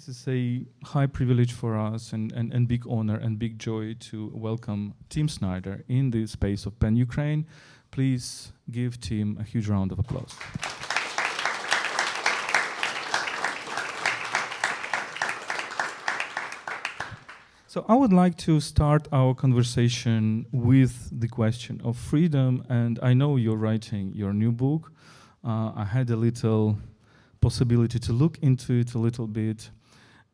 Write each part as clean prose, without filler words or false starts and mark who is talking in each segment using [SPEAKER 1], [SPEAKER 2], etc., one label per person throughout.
[SPEAKER 1] This is a high privilege for us and big honor and big joy to welcome Tim Snyder in the space of PEN Ukraine. Please give Tim a huge round of applause. So I would like to start our conversation with the question of freedom, and I know you're writing your new book. I had a little possibility to look into it a little bit,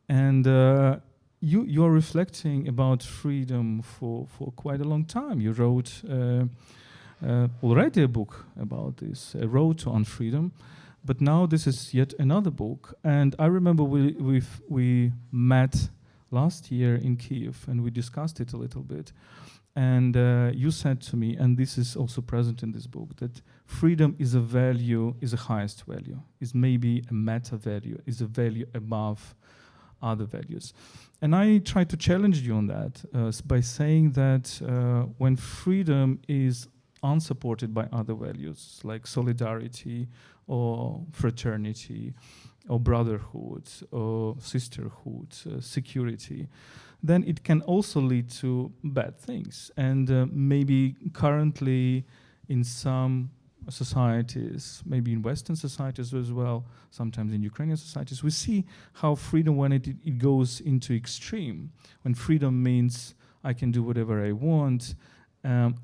[SPEAKER 1] and you're reflecting about freedom for quite a long time. You wrote already a book about this, A Road to Unfreedom, but now this is yet another book. And I remember we met last year in Kyiv, and we discussed it a little bit. And you said to me, and this is also present in this book, that freedom is a value, is a highest value, is maybe a meta value, is a value above other values. And I try to challenge you on that by saying that when freedom is unsupported by other values like solidarity or fraternity or brotherhood or sisterhood, security, then it can also lead to bad things. And maybe currently in some societies, maybe in Western societies as well, sometimes in Ukrainian societies, we see how freedom, when it goes into extreme, when freedom means I can do whatever I want,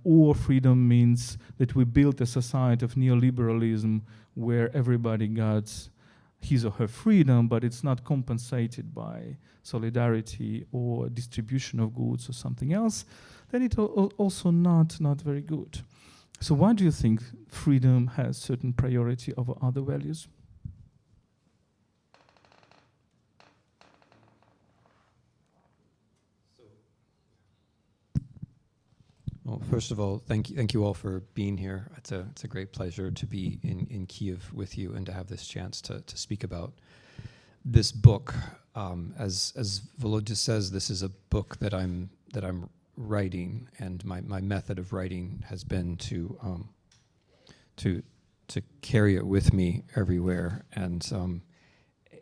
[SPEAKER 1] or freedom means that we build a society of neoliberalism where everybody got his or her freedom, but it's not compensated by solidarity or distribution of goods or something else, then it's also not very good. So why do you think freedom has certain priority over other values?
[SPEAKER 2] Well, first of all, thank you all for being here. It's a great pleasure to be in Kyiv with you and to have this chance to speak about this book. As Volodya says, this is a book that I'm writing, and my method of writing has been to carry it with me everywhere. And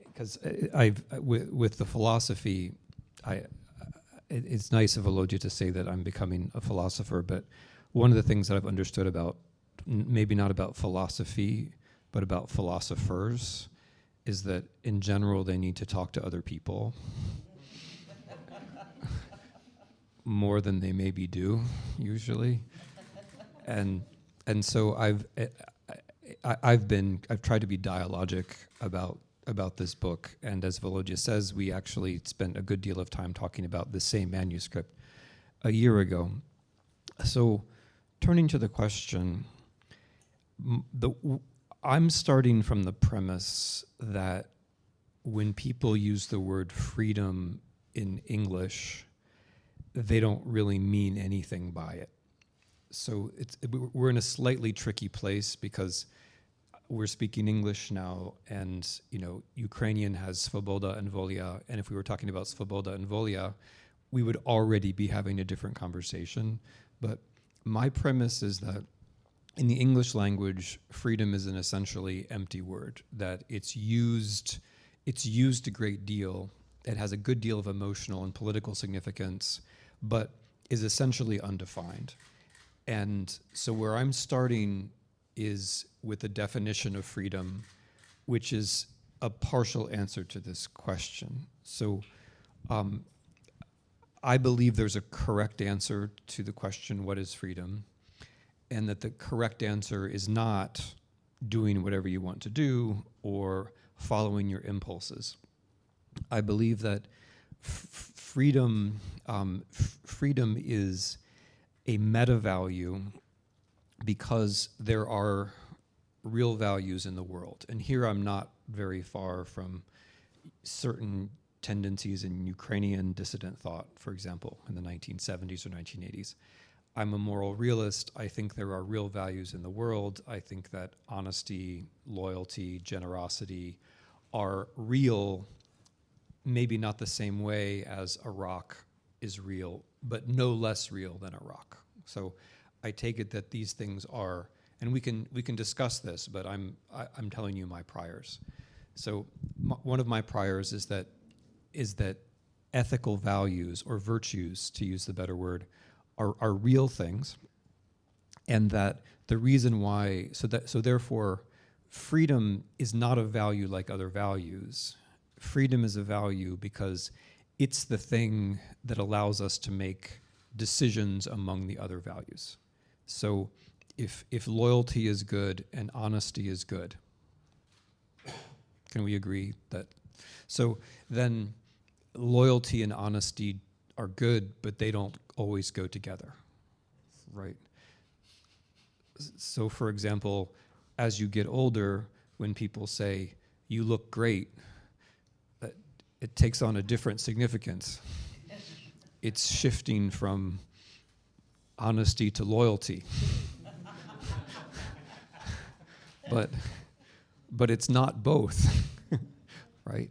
[SPEAKER 2] because with the philosophy, it's nice of Volodya to say that I'm becoming a philosopher, but one of the things that I've understood about, maybe not about philosophy, but about philosophers, is that in general they need to talk to other people more than they maybe do usually, and so I've tried to be dialogic about this book, and as Volodya says, we actually spent a good deal of time talking about the same manuscript a year ago. So, turning to the question, I'm starting from the premise that when people use the word freedom in English, they don't really mean anything by it. So we're in a slightly tricky place because we're speaking English now, and Ukrainian has svoboda and volya, and if we were talking about svoboda and volya, we would already be having a different conversation. But my premise is that in the English language, freedom is an essentially empty word, that it's used a great deal. It has a good deal of emotional and political significance, but is essentially undefined. And so where I'm starting is with a definition of freedom, which is a partial answer to this question. So I believe there's a correct answer to the question, what is freedom? And that the correct answer is not doing whatever you want to do or following your impulses. I believe that freedom is a meta value because there are real values in the world. And here I'm not very far from certain tendencies in Ukrainian dissident thought, for example, in the 1970s or 1980s. I'm a moral realist. I think there are real values in the world. I think that honesty, loyalty, generosity are real, maybe not the same way as a rock is real, but no less real than a rock. So I take it that these things are, and we can discuss this, but I'm telling you my priors. So one of my priors is that is that ethical values or virtues, to use the better word, are real things, and that the reason why, so therefore, freedom is not a value like other values. Freedom is a value because it's the thing that allows us to make decisions among the other values. So if loyalty is good and honesty is good, can we agree that? So then loyalty and honesty are good, but they don't always go together, right? So for example, as you get older, when people say, you look great, it takes on a different significance. It's shifting from honesty to loyalty. But it's not both, right?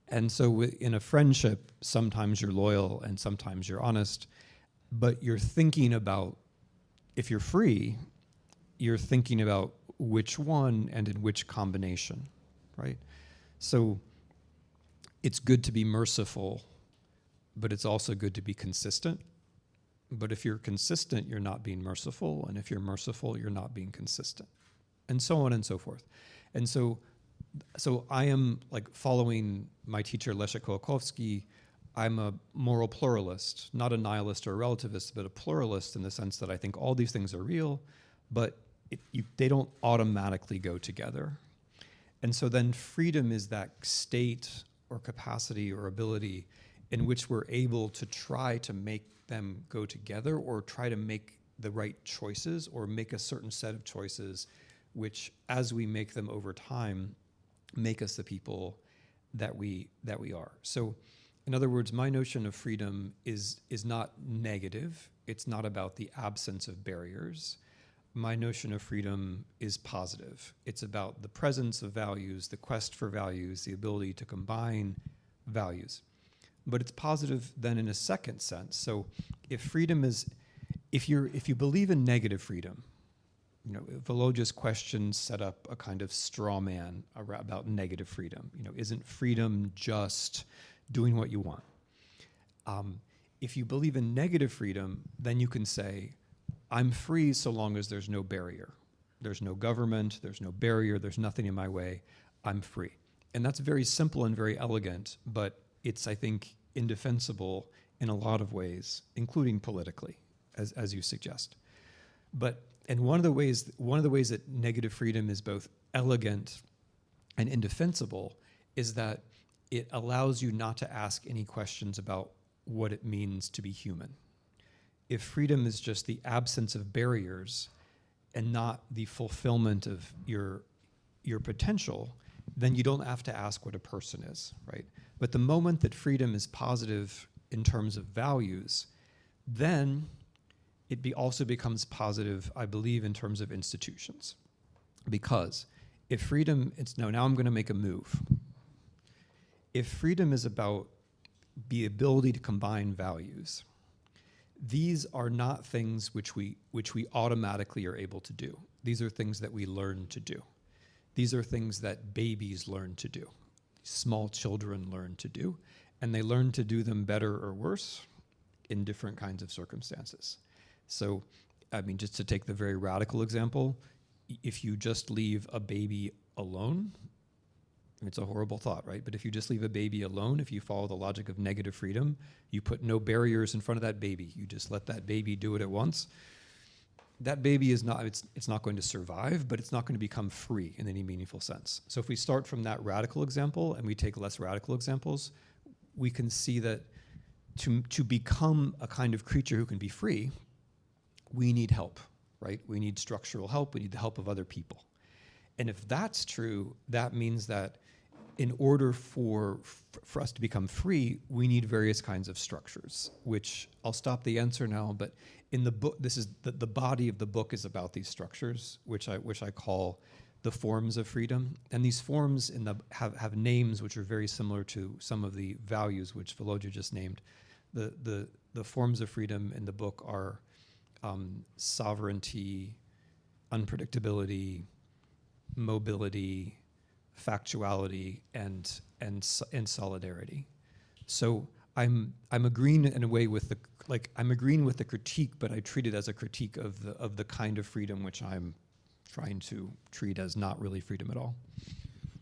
[SPEAKER 2] And so in a friendship, sometimes you're loyal and sometimes you're honest, but you're thinking about, if you're free, you're thinking about which one and in which combination, right? So it's good to be merciful, but it's also good to be consistent. But if you're consistent, you're not being merciful, and if you're merciful, you're not being consistent, and so on and so forth. And so I am like following my teacher, Leszek Kołakowski. I'm a moral pluralist, not a nihilist or a relativist, but a pluralist in the sense that I think all these things are real, but they don't automatically go together. And so then freedom is that state or capacity or ability in which we're able to try to make them go together, or try to make the right choices, or make a certain set of choices which, as we make them over time, make us the people that we are. So in other words, my notion of freedom is not negative. It's not about the absence of barriers. My notion of freedom is positive. It's about the presence of values, the quest for values, the ability to combine values. But it's positive then in a second sense. So if freedom is, if you believe in negative freedom, you know, Volodya's question set up a kind of straw man about negative freedom. You know, isn't freedom just doing what you want? If you believe in negative freedom, then you can say, I'm free so long as there's no barrier. There's no government, there's no barrier, there's nothing in my way, I'm free. And that's very simple and very elegant, but it's, I think, indefensible in a lot of ways, including politically, as you suggest. And one of the ways that negative freedom is both elegant and indefensible is that it allows you not to ask any questions about what it means to be human. If freedom is just the absence of barriers and not the fulfillment of your potential, then you don't have to ask what a person is, right? But the moment that freedom is positive in terms of values, then it also becomes positive, I believe, in terms of institutions. Because if freedom, now I'm going to make a move. If freedom is about the ability to combine values, these are not things which we automatically are able to do. These are things that we learn to do. These are things that babies learn to do. Small children learn to do, and they learn to do them better or worse in different kinds of circumstances. So, I mean, just to take the very radical example, if you just leave a baby alone, it's a horrible thought, right? But if you just leave a baby alone, if you follow the logic of negative freedom, you put no barriers in front of that baby. You just let that baby do it at once. That baby is not, it's not going to survive, but it's not going to become free in any meaningful sense. So if we start from that radical example and we take less radical examples, we can see that to become a kind of creature who can be free, we need help, right? We need structural help. We need the help of other people. And if that's true, that means that in order for us to become free, we need various kinds of structures, which I'll stop the answer now, but in the book, this is the body of the book is about these structures, which I call the forms of freedom. And these forms have names which are very similar to some of the values which Volodya just named. The forms of freedom in the book are sovereignty, unpredictability, mobility, factuality, and solidarity. So I'm agreeing in a way with I'm agreeing with the critique, but I treat it as a critique of the kind of freedom which I'm trying to treat as not really freedom at all.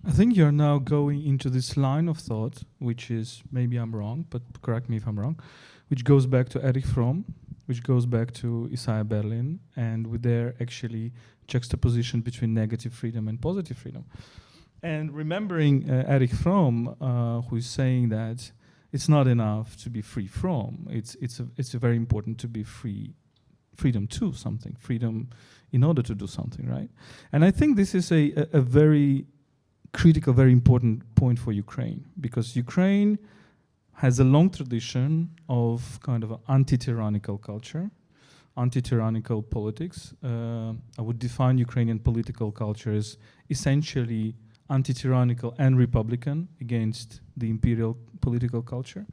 [SPEAKER 1] I think you're now going into this line of thought, which is, maybe I'm wrong, but correct me if I'm wrong, which goes back to Erich Fromm, which goes back to Isaiah Berlin, and with their actually juxtaposition between negative freedom and positive freedom. And remembering Erich Fromm, who is saying that it's not enough to be free from, it's very important to be freedom to something, freedom in order to do something, right? And I think this is a very critical, very important point for Ukraine, because Ukraine has a long tradition of kind of an anti-tyrannical culture, anti-tyrannical politics. I would define Ukrainian political culture as essentially anti-tyrannical and republican against the imperial political culture.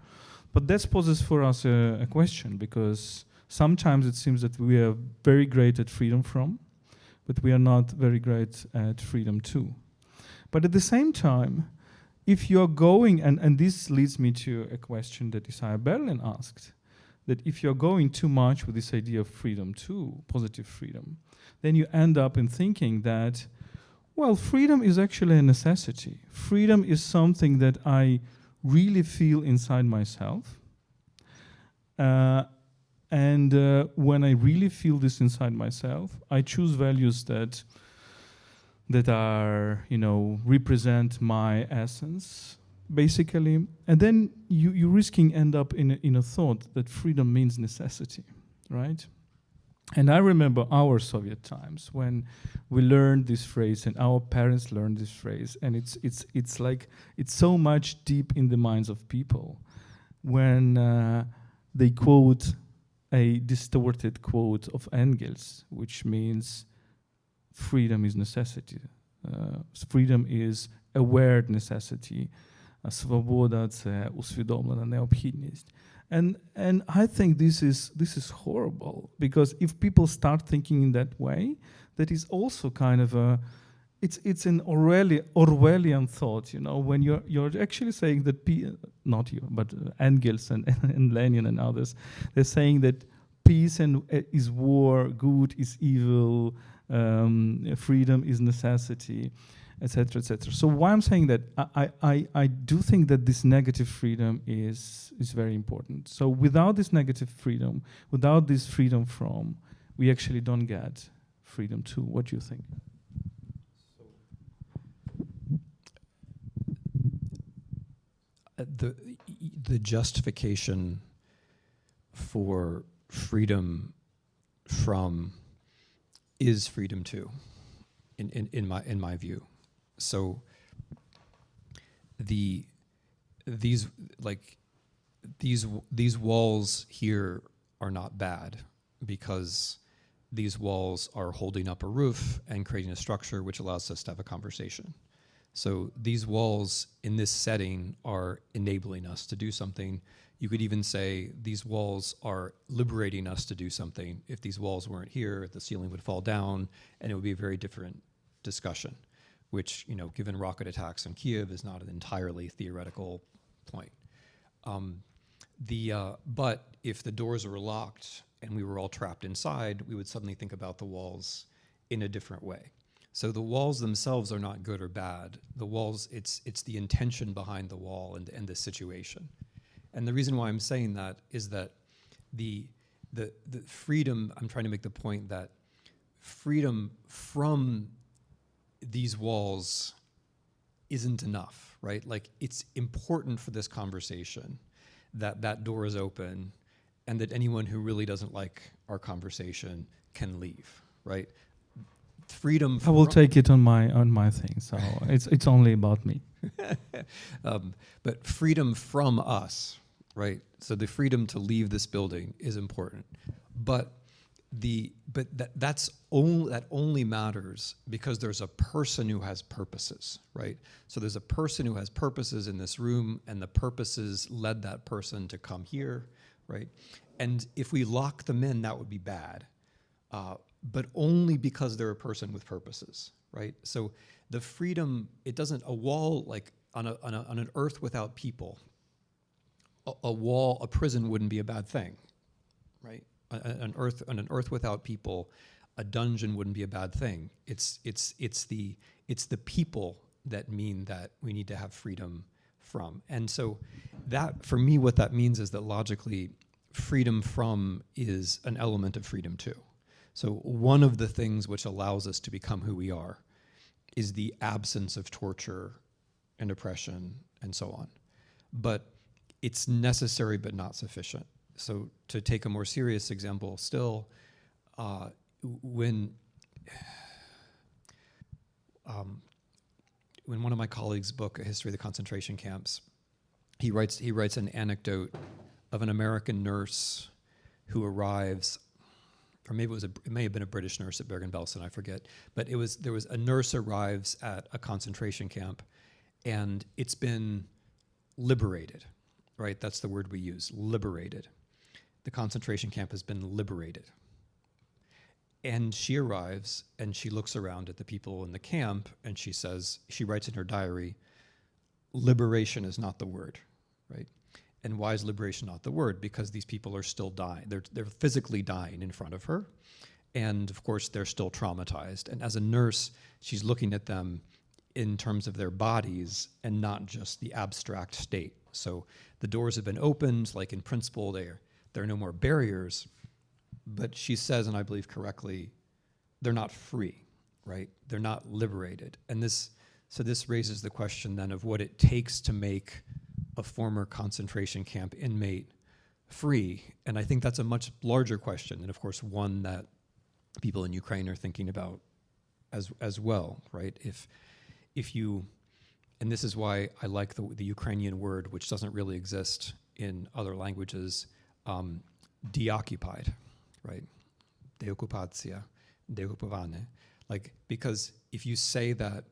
[SPEAKER 1] But that poses for us a question, because sometimes it seems that we are very great at freedom from, but we are not very great at freedom to. But at the same time, if you're going, and this leads me to a question that Isaiah Berlin asked, that if you're going too much with this idea of freedom too, positive freedom, then you end up in thinking that, well, freedom is actually a necessity. Freedom is something that I really feel inside myself. And when I really feel this inside myself, I choose values that are, represent my essence, basically. And then you risking end up in a thought that freedom means necessity, right? And I remember our Soviet times when we learned this phrase, and our parents learned this phrase, and it's like it's so much deep in the minds of people when they quote a distorted quote of Engels, which means freedom is necessity. Freedom is aware necessity. Свобода – це усвідомлена необхідність. And I think this is horrible, because if people start thinking in that way, that is also kind of it's an Orwellian thought, when you're actually saying that not you, but Engels and Lenin and others, they're saying that peace is war, good is evil, freedom is necessity, etc., etc. So why I'm saying that, I do think that this negative freedom is very important. So without this negative freedom, without this freedom from, we actually don't get freedom to. What do you think?
[SPEAKER 2] The justification for freedom from is freedom to, in my view. So these walls here are not bad, because these walls are holding up a roof and creating a structure which allows us to have a conversation. So these walls in this setting are enabling us to do something. You could even say these walls are liberating us to do something. If these walls weren't here, the ceiling would fall down, and it would be a very different discussion, which, given rocket attacks on Kyiv, is not an entirely theoretical point. But if the doors were locked and we were all trapped inside, we would suddenly think about the walls in a different way. So the walls themselves are not good or bad. The walls, it's the intention behind the wall and the situation. And the reason why I'm saying that is that the freedom, I'm trying to make the point that freedom from these walls isn't enough, right? Like, it's important for this conversation that door is open, and that anyone who really doesn't like our conversation can leave, right? Freedom.
[SPEAKER 1] I will take it on my thing, so it's only about me.
[SPEAKER 2] But freedom from us, right? So the freedom to leave this building is important, but that only matters because there's a person who has purposes, right? So there's a person who has purposes in this room, and the purposes led that person to come here, right? And if we lock them in, that would be bad, but only because they're a person with purposes, right? So the freedom, it doesn't, a wall, like on an earth without people, a wall, a prison wouldn't be a bad thing, right? An earth without people, a dungeon wouldn't be a bad thing. It's the people that mean that we need to have freedom from. And so that, for me, what that means is that logically, freedom from is an element of freedom too. So one of the things which allows us to become who we are is the absence of torture and oppression and so on. But it's necessary but not sufficient. So to take a more serious example still, when one of my colleagues' book, A History of the Concentration Camps, he writes an anecdote of an American nurse who arrives, or maybe it may have been a British nurse at Bergen-Belsen, I forget, but there was a nurse arrives at a concentration camp, and it's been liberated, right? That's the word we use, liberated. The concentration camp has been liberated. And she arrives and she looks around at the people in the camp and she says, she writes in her diary, liberation is not the word, right? And why is liberation not the word? Because these people are still dying. They're physically dying in front of her. And of course, they're still traumatized. And as a nurse, she's looking at them in terms of their bodies and not just the abstract state. So the doors have been opened, like in principle, there are no more barriers. But she says, and I believe correctly, they're not free, right? They're not liberated. And this raises the question then of what it takes to make a former concentration camp inmate free. And I think that's a much larger question, and of course one that people in Ukraine are thinking about as well, right? If you, and this is why I like the Ukrainian word, which doesn't really exist in other languages, deoccupied, right? Deokupacja, deokupowane. Like, because if you say that,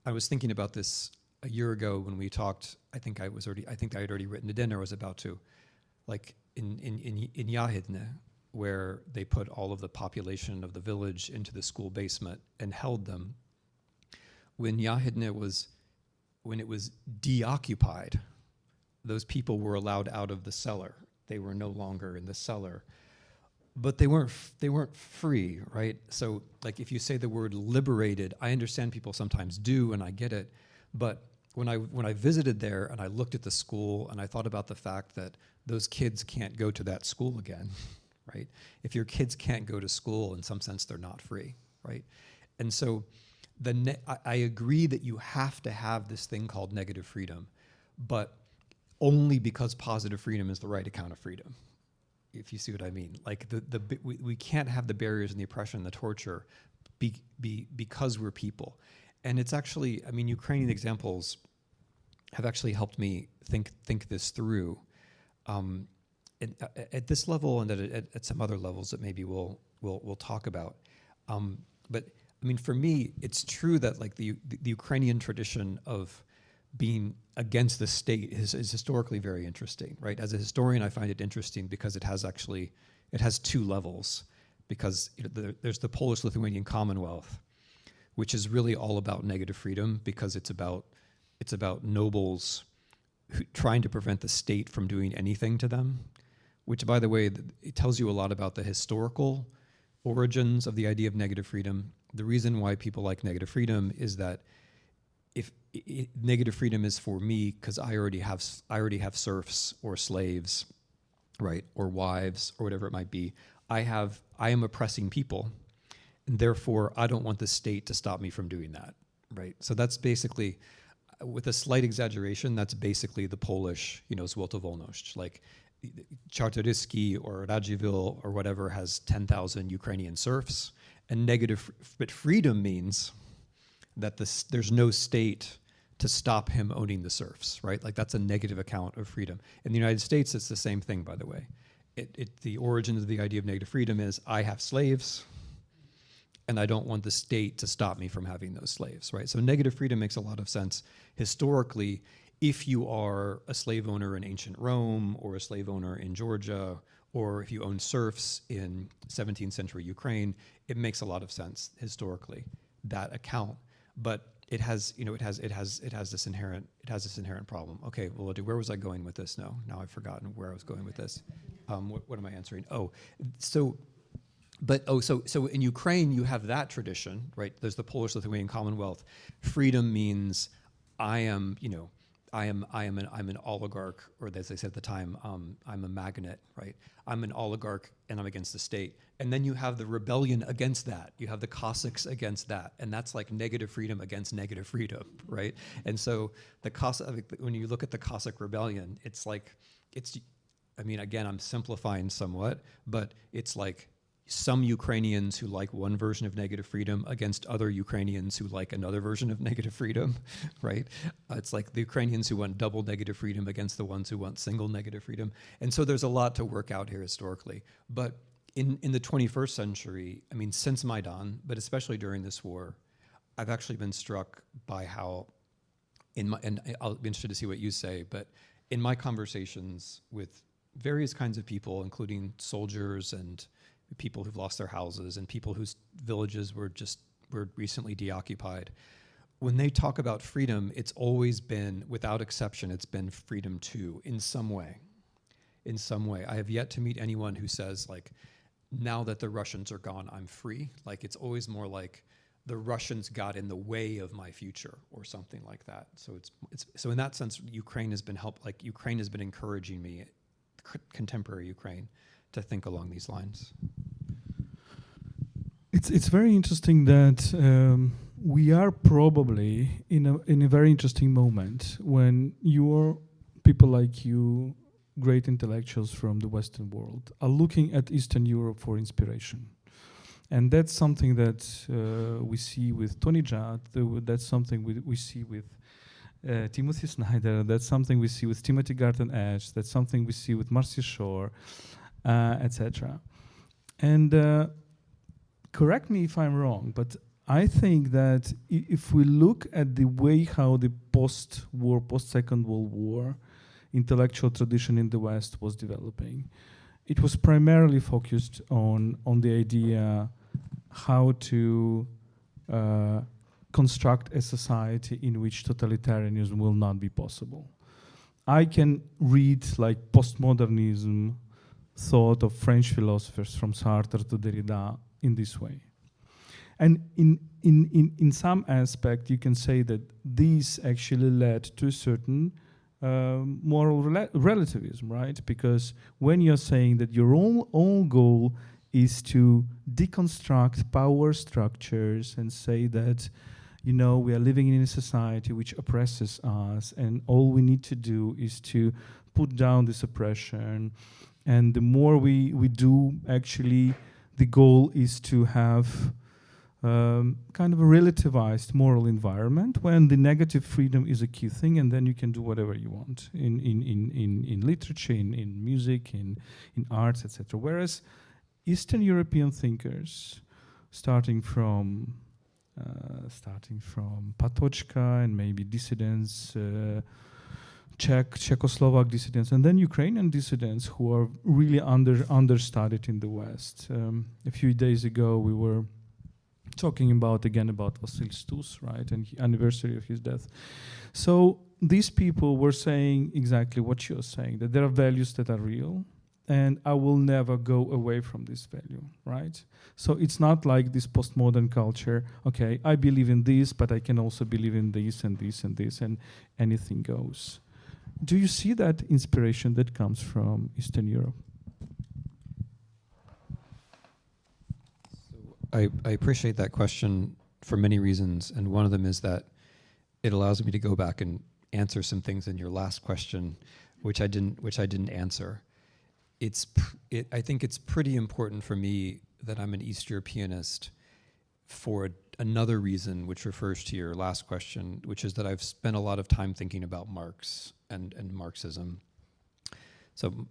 [SPEAKER 2] I was thinking about this a year ago when we talked, I think I had already written it in, or was about to, like in Yahidne, where they put all of the population of the village into the school basement and held them. When Yahidne when it was deoccupied, those people were allowed out of the cellar. They were no longer in the cellar. But they weren't free, right? So like if you say the word liberated, I understand people sometimes do, and I get it. But when I visited there and I looked at the school and I thought about the fact that those kids can't go to that school again, right? If your kids can't go to school, in some sense, they're not free, right? And so I agree that you have to have this thing called negative freedom, but only because positive freedom is the right account of freedom, if you see what I mean. Like we can't have the barriers and the oppression and the torture because we're people. And it's actually, I mean, Ukrainian examples have actually helped me think this through. At this level and at some other levels that maybe we'll talk about. But I mean, for me, it's true that like the Ukrainian tradition of being against the state is historically very interesting, right? As a historian, I find it interesting because it has two levels. Because there's the Polish-Lithuanian Commonwealth, which is really all about negative freedom because it's about nobles trying to prevent the state from doing anything to them, which, by the way, it tells you a lot about the historical origins of the idea of negative freedom. The reason why people like negative freedom is that if negative freedom is for me because I already have serfs or slaves, right, or wives or whatever it might be. I am oppressing people, and therefore I don't want the state to stop me from doing that, right? So that's basically, with a slight exaggeration, that's basically the Polish, Złota Wolność. Like Czartoryski or Radziwiłł or whatever has 10,000 Ukrainian serfs, and but freedom means that there's no state to stop him owning the serfs, right? Like that's a negative account of freedom. In the United States, it's the same thing, by the way. The origin of the idea of negative freedom is I have slaves, and I don't want the state to stop me from having those slaves, right? So negative freedom makes a lot of sense historically if you are a slave owner in ancient Rome or a slave owner in Georgia, or if you own serfs in 17th century Ukraine, it makes a lot of sense historically, that account. But it has this inherent problem. Okay, well, where was I going with this? No, now I've forgotten where I was going with this. What am I answering? So in Ukraine you have that tradition, right? There's the Polish-Lithuanian Commonwealth. Freedom means I'm an oligarch, or as they said at the time, I'm a magnate, right? I'm an oligarch and I'm against the state. And then you have the rebellion against that. You have the Cossacks against that. And that's like negative freedom against negative freedom, right? And so when you look at the Cossack rebellion, again, I'm simplifying somewhat, but it's like some Ukrainians who like one version of negative freedom against other Ukrainians who like another version of negative freedom, right? It's like the Ukrainians who want double negative freedom against the ones who want single negative freedom. And so there's a lot to work out here historically. But in the 21st century, I mean, since Maidan, but especially during this war, I've actually been struck by how, and I'll be interested to see what you say, but in my conversations with various kinds of people, including soldiers and people who've lost their houses and people whose villages were recently deoccupied, when they talk about freedom, it's always been, without exception, it's been freedom too, in some way. In some way. I have yet to meet anyone who says, like, now that the Russians are gone, I'm free. Like, it's always more like the Russians got in the way of my future or something like that. So so in that sense, Ukraine has been Ukraine has been encouraging me, contemporary Ukraine, to think along these lines.
[SPEAKER 1] It's very interesting that we are probably in a very interesting moment when people like you, great intellectuals from the Western world, are looking at Eastern Europe for inspiration. And that's something that we see with Tony Judd, that's something we see with Timothy Snyder, that's something we see with Timothy Garton Edge, that's something we see with Marcy Shore, etc. And correct me if I'm wrong, but I think that if we look at the way how the post-war, post-Second World War intellectual tradition in the West was developing, it was primarily focused on the idea how to construct a society in which totalitarianism will not be possible. I can read like postmodernism thought of French philosophers from Sartre to Derrida in this way. And in some aspect, you can say that this actually led to a certain moral relativism, right? Because when you're saying that your own goal is to deconstruct power structures and say that, we are living in a society which oppresses us, and all we need to do is to put down this oppression. And the more we do, actually, the goal is to have kind of a relativized moral environment when the negative freedom is a key thing, and then you can do whatever you want in literature, in music, in arts, etc. Whereas Eastern European thinkers, starting from Patočka and maybe dissidents, Czechoslovak dissidents, and then Ukrainian dissidents who are really understudied in the West. A few days ago, we were talking about Vasil Stus, right, and the anniversary of his death. So these people were saying exactly what you're saying, that there are values that are real, and I will never go away from this value, right? So it's not like this postmodern culture, okay, I believe in this, but I can also believe in this and this and this, and anything goes. Do you see that inspiration that comes from Eastern Europe?
[SPEAKER 2] I appreciate that question for many reasons, and one of them is that it allows me to go back and answer some things in your last question, which I didn't answer. I think it's pretty important for me that I'm an East Europeanist for another reason, which refers to your last question, which is that I've spent a lot of time thinking about Marx and Marxism. So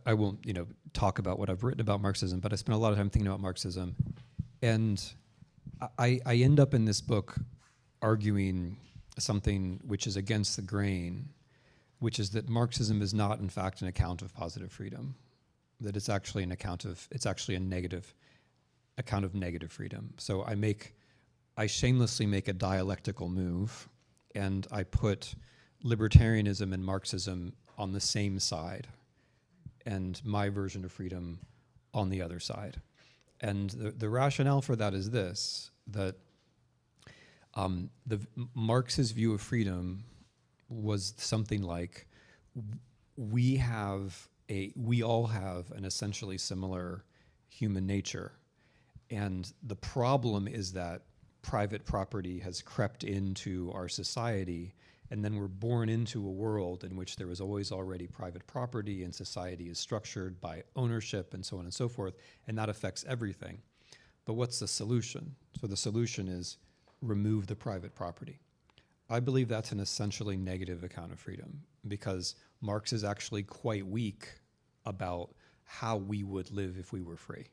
[SPEAKER 2] I won't talk about what I've written about Marxism, but I spent a lot of time thinking about Marxism, and I end up in this book arguing something which is against the grain, which is that Marxism is not, in fact, an account of positive freedom, that it's actually a negative account of negative freedom. So I make I shamelessly make a dialectical move, and I put libertarianism and Marxism on the same side, and my version of freedom on the other side. And the rationale for that is this, that Marx's view of freedom was something like, we all have an essentially similar human nature. And the problem is that private property has crept into our society, and then we're born into a world in which there was always already private property, and society is structured by ownership and so on and so forth, and that affects everything. But what's the solution? So the solution is remove the private property. I believe that's an essentially negative account of freedom, because Marx is actually quite weak about how we would live if we were free.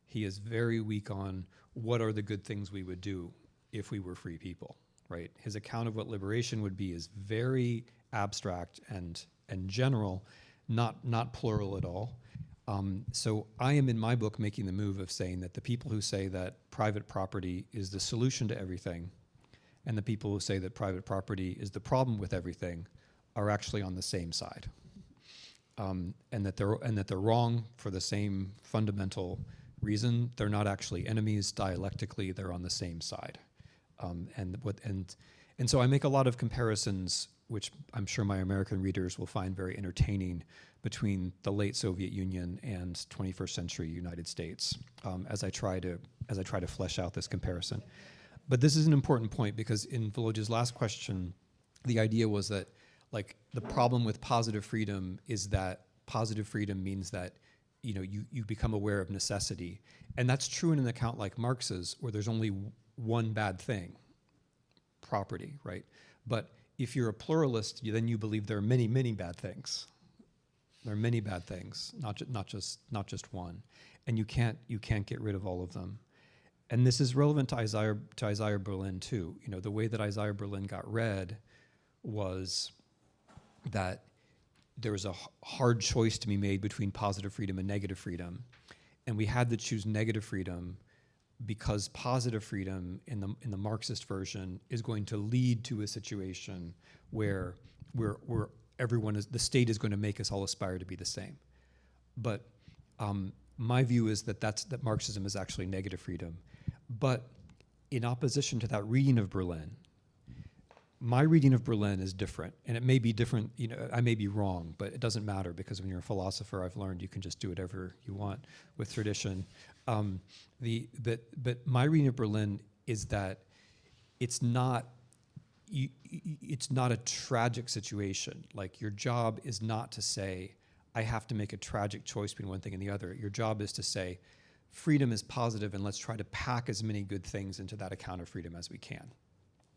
[SPEAKER 2] He is very weak on what are the good things we would do if we were free people, right? His account of what liberation would be is very abstract and general, not plural at all. So I am in my book making the move of saying that the people who say that private property is the solution to everything, and the people who say that private property is the problem with everything, are actually on the same side, and that they're wrong for the same fundamental reason. They're not actually enemies. Dialectically, they're on the same side, and so I make a lot of comparisons, which I'm sure my American readers will find very entertaining, between the late Soviet Union and 21st century United States, as I try to flesh out this comparison. But this is an important point, because in Volodya's last question, the idea was that, like, the problem with positive freedom is that positive freedom means that, you know, you become aware of necessity. And that's true in an account like Marx's, where there's only one bad thing, property, right? But if you're a pluralist, then you believe there are many, many bad things. There are many bad things, not just one, and you can't get rid of all of them. And this is relevant to Isaiah Berlin too. You know, the way that Isaiah Berlin got read was that there was a hard choice to be made between positive freedom and negative freedom, and we had to choose negative freedom because positive freedom in the Marxist version is going to lead to a situation where the state is going to make us all aspire to be the same. But my view is that Marxism is actually negative freedom. But in opposition to that reading of Berlin, my reading of Berlin is different, and it may be different. You know, I may be wrong, but it doesn't matter, because when you're a philosopher, I've learned you can just do whatever you want with tradition. But my reading of Berlin is that it's not a tragic situation. Like, your job is not to say, I have to make a tragic choice between one thing and the other. Your job is to say, freedom is positive, and let's try to pack as many good things into that account of freedom as we can.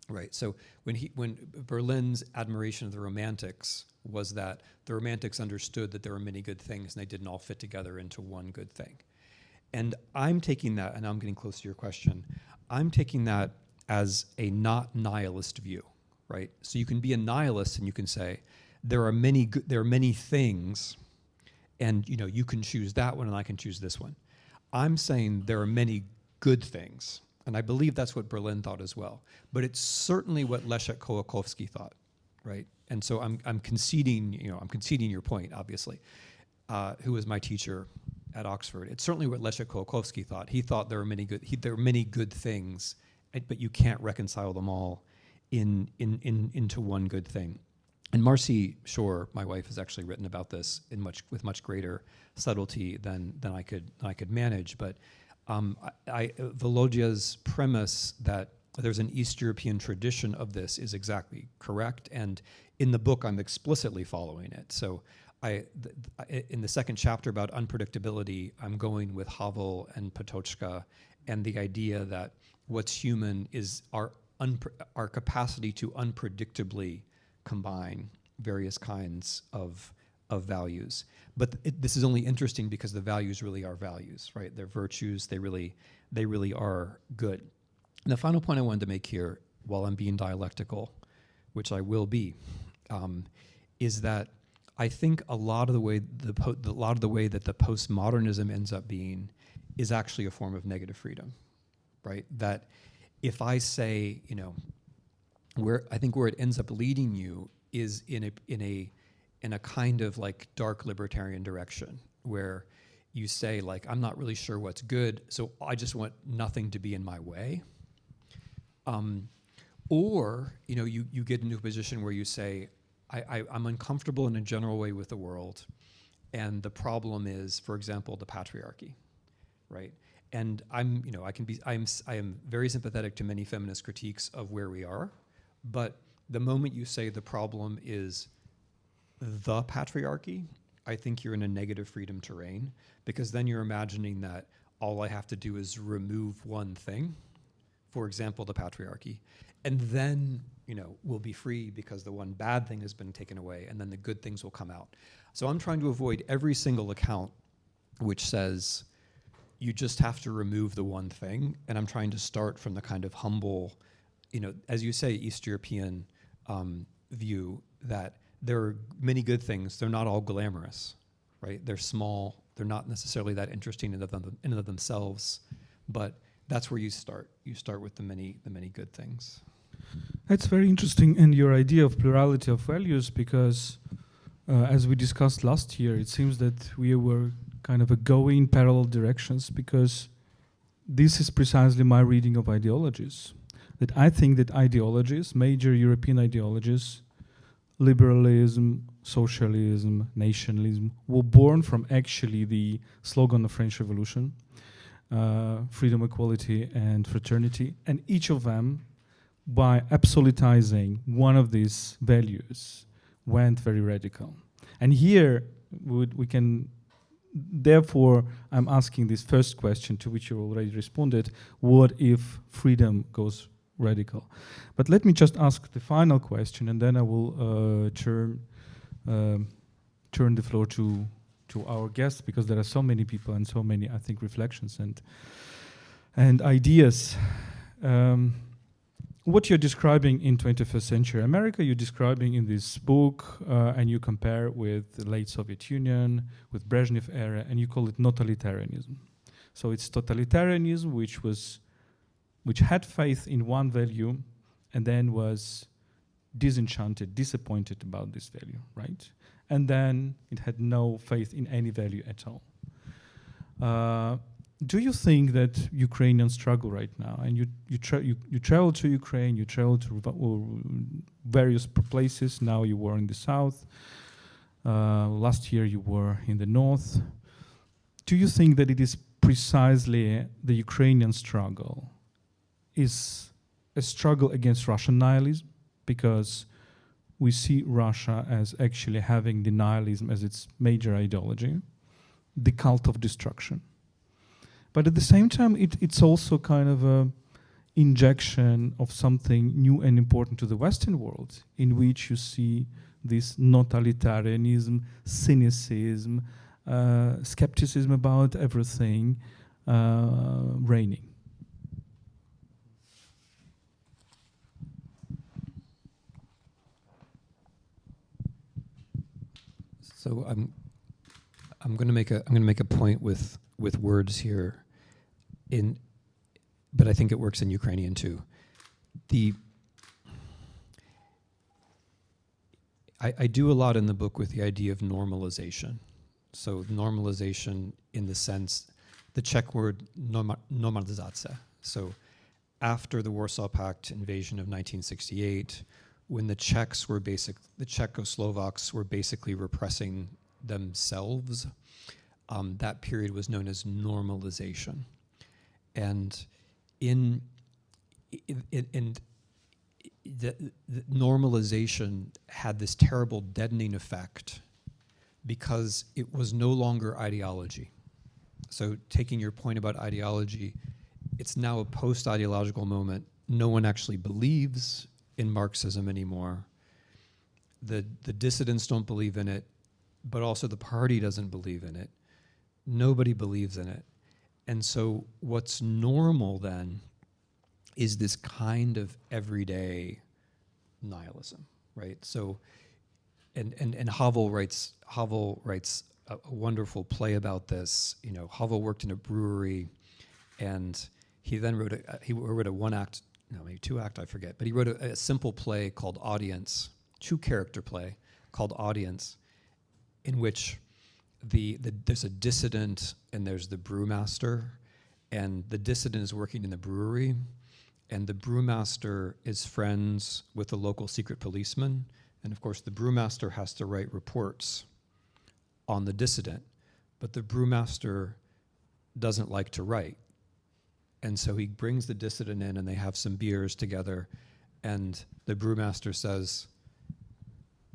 [SPEAKER 2] Right. So when Berlin's admiration of the Romantics was that the Romantics understood that there were many good things and they didn't all fit together into one good thing. And I'm taking that, and I'm getting close to your question, I'm taking that as a not nihilist view, right? So you can be a nihilist and you can say there are many things, and you know, you can choose that one and I can choose this one. I'm saying there are many good things. And I believe that's what Berlin thought as well. But it's certainly what Leszek Kołakowski thought, right? And so I'm conceding your point, obviously, who was my teacher at Oxford. It's certainly what Leszek Kołakowski thought. He thought there were many good things, but you can't reconcile them all into one good thing. And Marcy Shore, my wife, has actually written about this with much greater subtlety than I could manage. But Volodya's premise that there's an East European tradition of this is exactly correct, and in the book I'm explicitly following it. So in the second chapter about unpredictability, I'm going with Havel and Patočka, and the idea that what's human is our capacity to unpredictably combine various kinds of values. But this is only interesting because the values really are values, right? They're virtues. They really are good. And the final point I wanted to make here, while I'm being dialectical, which I will be, is that I think a lot of the way that the postmodernism ends up being is actually a form of negative freedom, right? That if I say, where it ends up leading you is in a kind of like dark libertarian direction, where you say, like, I'm not really sure what's good, so I just want nothing to be in my way. Or you get into a position where you say, I'm uncomfortable in a general way with the world, and the problem is, for example, the patriarchy, right? And I am very sympathetic to many feminist critiques of where we are, but the moment you say the problem is the patriarchy, I think you're in a negative freedom terrain, because then you're imagining that all I have to do is remove one thing, for example, the patriarchy, and then we'll be free because the one bad thing has been taken away, and then the good things will come out. So I'm trying to avoid every single account which says you just have to remove the one thing, and I'm trying to start from the kind of humble, as you say, East European view that there are many good things. They're not all glamorous, right? They're small. They're not necessarily that interesting in and of themselves, but that's where you start. You start with the many good things.
[SPEAKER 1] That's very interesting, and your idea of plurality of values, because as we discussed last year, it seems that we were kind of going in parallel directions, because this is precisely my reading of ideologies. That I think that ideologies, major European ideologies, liberalism, socialism, nationalism, were born from actually the slogan of French Revolution, freedom, equality, and fraternity, and each of them, by absolutizing one of these values, went very radical. And here we can, therefore, I'm asking this first question, to which you already responded: what if freedom goes radical? But let me just ask the final question, and then I will turn the floor to our guests, because there are so many people and so many, I think, reflections and ideas. What you're describing in 21st century America, you're describing in this book, and you compare with the late Soviet Union, with Brezhnev era, and you call it totalitarianism. So it's totalitarianism which had faith in one value and then was disenchanted, disappointed about this value, right? And then it had no faith in any value at all. Do you think that Ukrainians struggle right now? And you travel to Ukraine, you travel to various places. Now you were in the south. Last year you were in the north. Do you think that it is precisely the Ukrainian struggle is a struggle against Russian nihilism? Because we see Russia as actually having the nihilism as its major ideology, the cult of destruction. But at the same time, it's also kind of an injection of something new and important to the Western world, in which you see this totalitarianism, cynicism, skepticism about everything reigning.
[SPEAKER 2] So I'm going to make a point with words here, but I think it works in Ukrainian too. I do a lot in the book with the idea of normalization. So normalization in the sense, the Czech word normalizace. So after the Warsaw Pact invasion of 1968, when the Czechoslovaks were basically repressing themselves, that period was known as normalization. And the normalization had this terrible deadening effect because it was no longer ideology. So taking your point about ideology, it's now a post-ideological moment. No one actually believes in Marxism anymore. The dissidents don't believe in it, but also the party doesn't believe in it. Nobody believes in it. And so what's normal then is this kind of everyday nihilism, right? So, and Havel writes a wonderful play about this. You know, Havel worked in a brewery, and he then wrote a one-act no, maybe 2-act, I forget. But he wrote a simple play called Audience, 2-character play called Audience, in which there's a dissident and there's the brewmaster, and the dissident is working in the brewery, and the brewmaster is friends with the local secret policeman, and of course the brewmaster has to write reports on the dissident, but the brewmaster doesn't like to write. And so he brings the dissident in and they have some beers together, and the brewmaster says,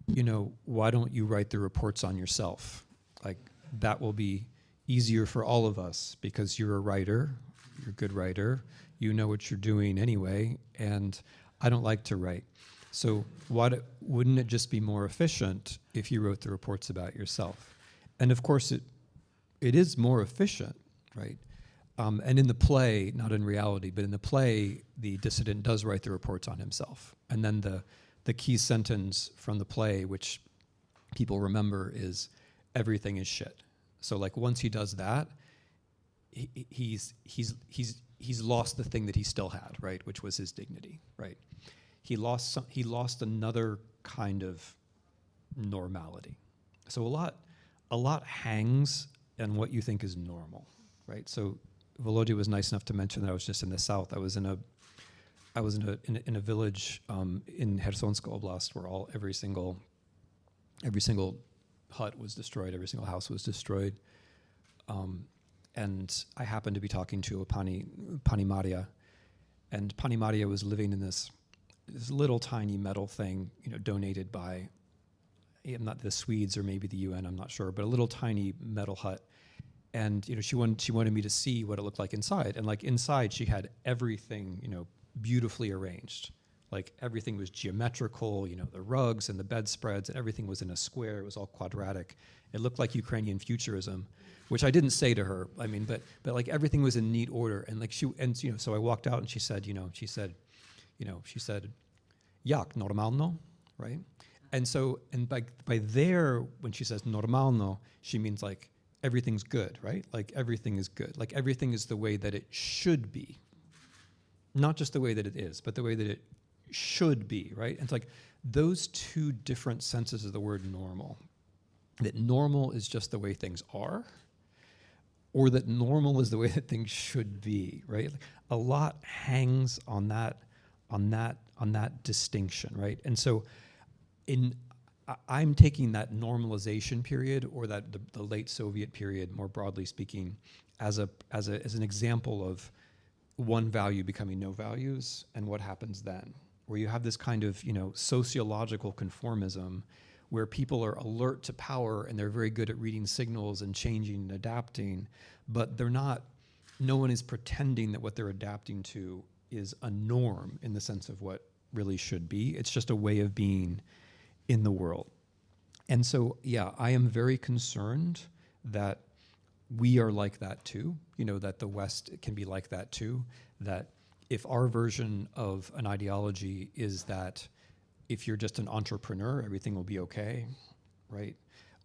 [SPEAKER 2] you know, why don't you write the reports on yourself? Like, that will be easier for all of us because you're a writer, you're a good writer, you know what you're doing anyway, and I don't like to write. So wouldn't it just be more efficient if you wrote the reports about yourself? And of course it is more efficient, right? And in the play, not in reality, but in the play, the dissident does write the reports on himself. And then the key sentence from the play, which people remember, is everything is shit. So like once he does that, he's lost the thing that he still had, right? Which was his dignity, right? He lost another kind of normality. So a lot hangs on what you think is normal, right? So Volodya was nice enough to mention that I was just in the south. I was in a village in Khersonsk Oblast where every single hut was destroyed, every single house was destroyed, and I happened to be talking to a Pani Maria, and Pani Maria was living in this little tiny metal thing, you know, donated by not the Swedes or maybe the UN, I'm not sure, but a little tiny metal hut. And you know, she wanted me to see what it looked like inside. And like inside, she had everything, you know, beautifully arranged. Like everything was geometrical, you know, the rugs and the bedspreads, and everything was in a square. It was all quadratic. It looked like Ukrainian futurism, which I didn't say to her. I mean, but like everything was in neat order. And like you know, so I walked out and she said, "Jak normalno," right? And so, and by there, when she says normalno, she means like everything's good, right? Like everything is good. Like everything is the way that it should be. Not just the way that it is, but the way that it should be, right? And it's like those two different senses of the word normal. That normal is just the way things are, or that normal is the way that things should be, right? Like a lot hangs on that distinction, right? And so I'm taking that normalization period, or that the late Soviet period, more broadly speaking, as an example of one value becoming no values, and what happens then, where you have this kind of, you know, sociological conformism, where people are alert to power and they're very good at reading signals and changing and adapting, but no one is pretending that what they're adapting to is a norm in the sense of what really should be. It's just a way of being in the world. And so, yeah, I am very concerned that we are like that too, you know, that the West can be like that too, that if our version of an ideology is that if you're just an entrepreneur, everything will be okay, right?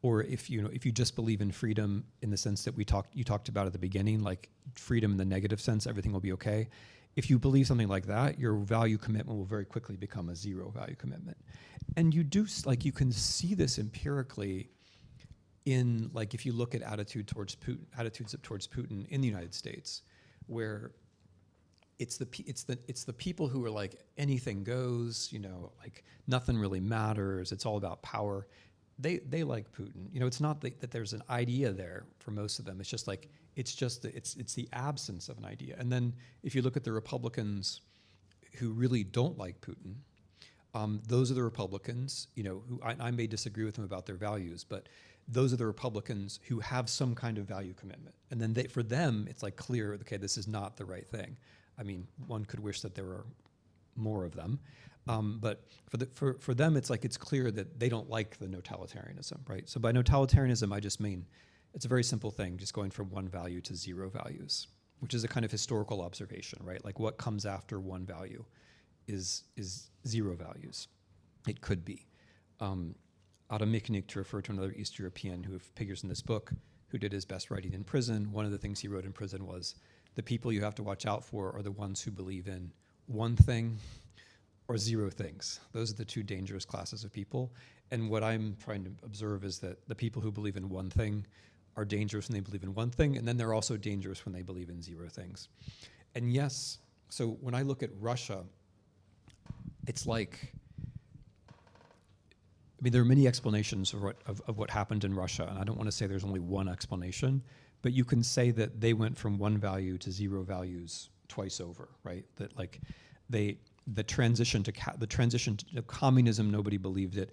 [SPEAKER 2] Or if you just believe in freedom in the sense that you talked about at the beginning, like freedom in the negative sense, everything will be okay. If you believe something like that, your value commitment will very quickly become a zero value commitment. And you can see this empirically in, like, if you look at attitudes towards Putin in the United States, where it's the people who are like anything goes, you know, like nothing really matters, it's all about power. They like Putin. You know, it's not that there's an idea there for most of them. It's just like it's the absence of an idea. And then if you look at the Republicans who really don't like Putin, those are the Republicans, you know, who I may disagree with them about their values, but those are the Republicans who have some kind of value commitment. And then for them, it's like clear, okay, this is not the right thing. I mean, one could wish that there were more of them. But for them, it's like it's clear that they don't like the totalitarianism, right? So by totalitarianism, I just mean it's a very simple thing, just going from one value to zero values, which is a kind of historical observation, right? Like what comes after one value is zero values. It could be. Adam Michnik, to refer to another East European who figures in this book, who did his best writing in prison, one of the things he wrote in prison was, the people you have to watch out for are the ones who believe in one thing or zero things. Those are the two dangerous classes of people. And what I'm trying to observe is that the people who believe in one thing are dangerous when they believe in one thing, and then they're also dangerous when they believe in zero things. And yes, so when I look at Russia, it's like, I mean, there are many explanations of what happened in Russia, and I don't want to say there's only one explanation, but you can say that they went from one value to zero values twice over, right? That like the transition to communism, nobody believed it,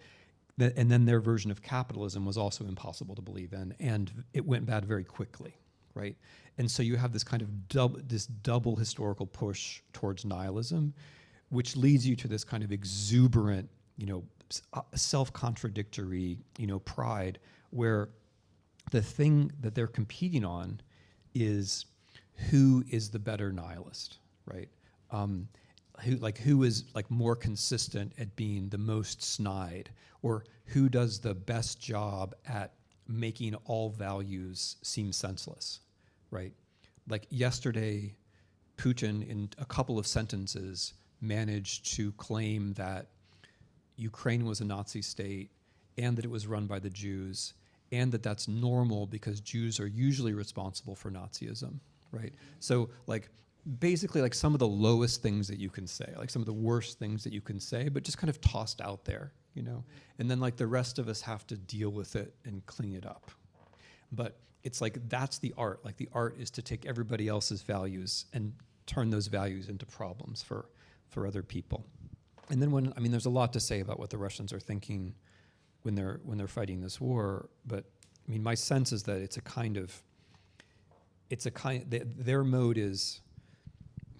[SPEAKER 2] and then their version of capitalism was also impossible to believe in, and it went bad very quickly, right? And so you have this kind of double historical push towards nihilism, which leads you to this kind of exuberant, self-contradictory, pride, where the thing that they're competing on is who is the better nihilist, right? Who is like more consistent at being the most snide, or who does the best job at making all values seem senseless, right? Like yesterday, Putin, in a couple of sentences, managed to claim that Ukraine was a Nazi state and that it was run by the Jews, and that that's normal because Jews are usually responsible for Nazism, right? So like basically like some of the lowest things that you can say, like some of the worst things that you can say, but just kind of tossed out there, and then like the rest of us have to deal with it and clean it up. But it's like that's the art. Like the art is to take everybody else's values and turn those values into problems for other people. And then there's a lot to say about what the Russians are thinking when they're fighting this war, but I mean, my sense is that their mode is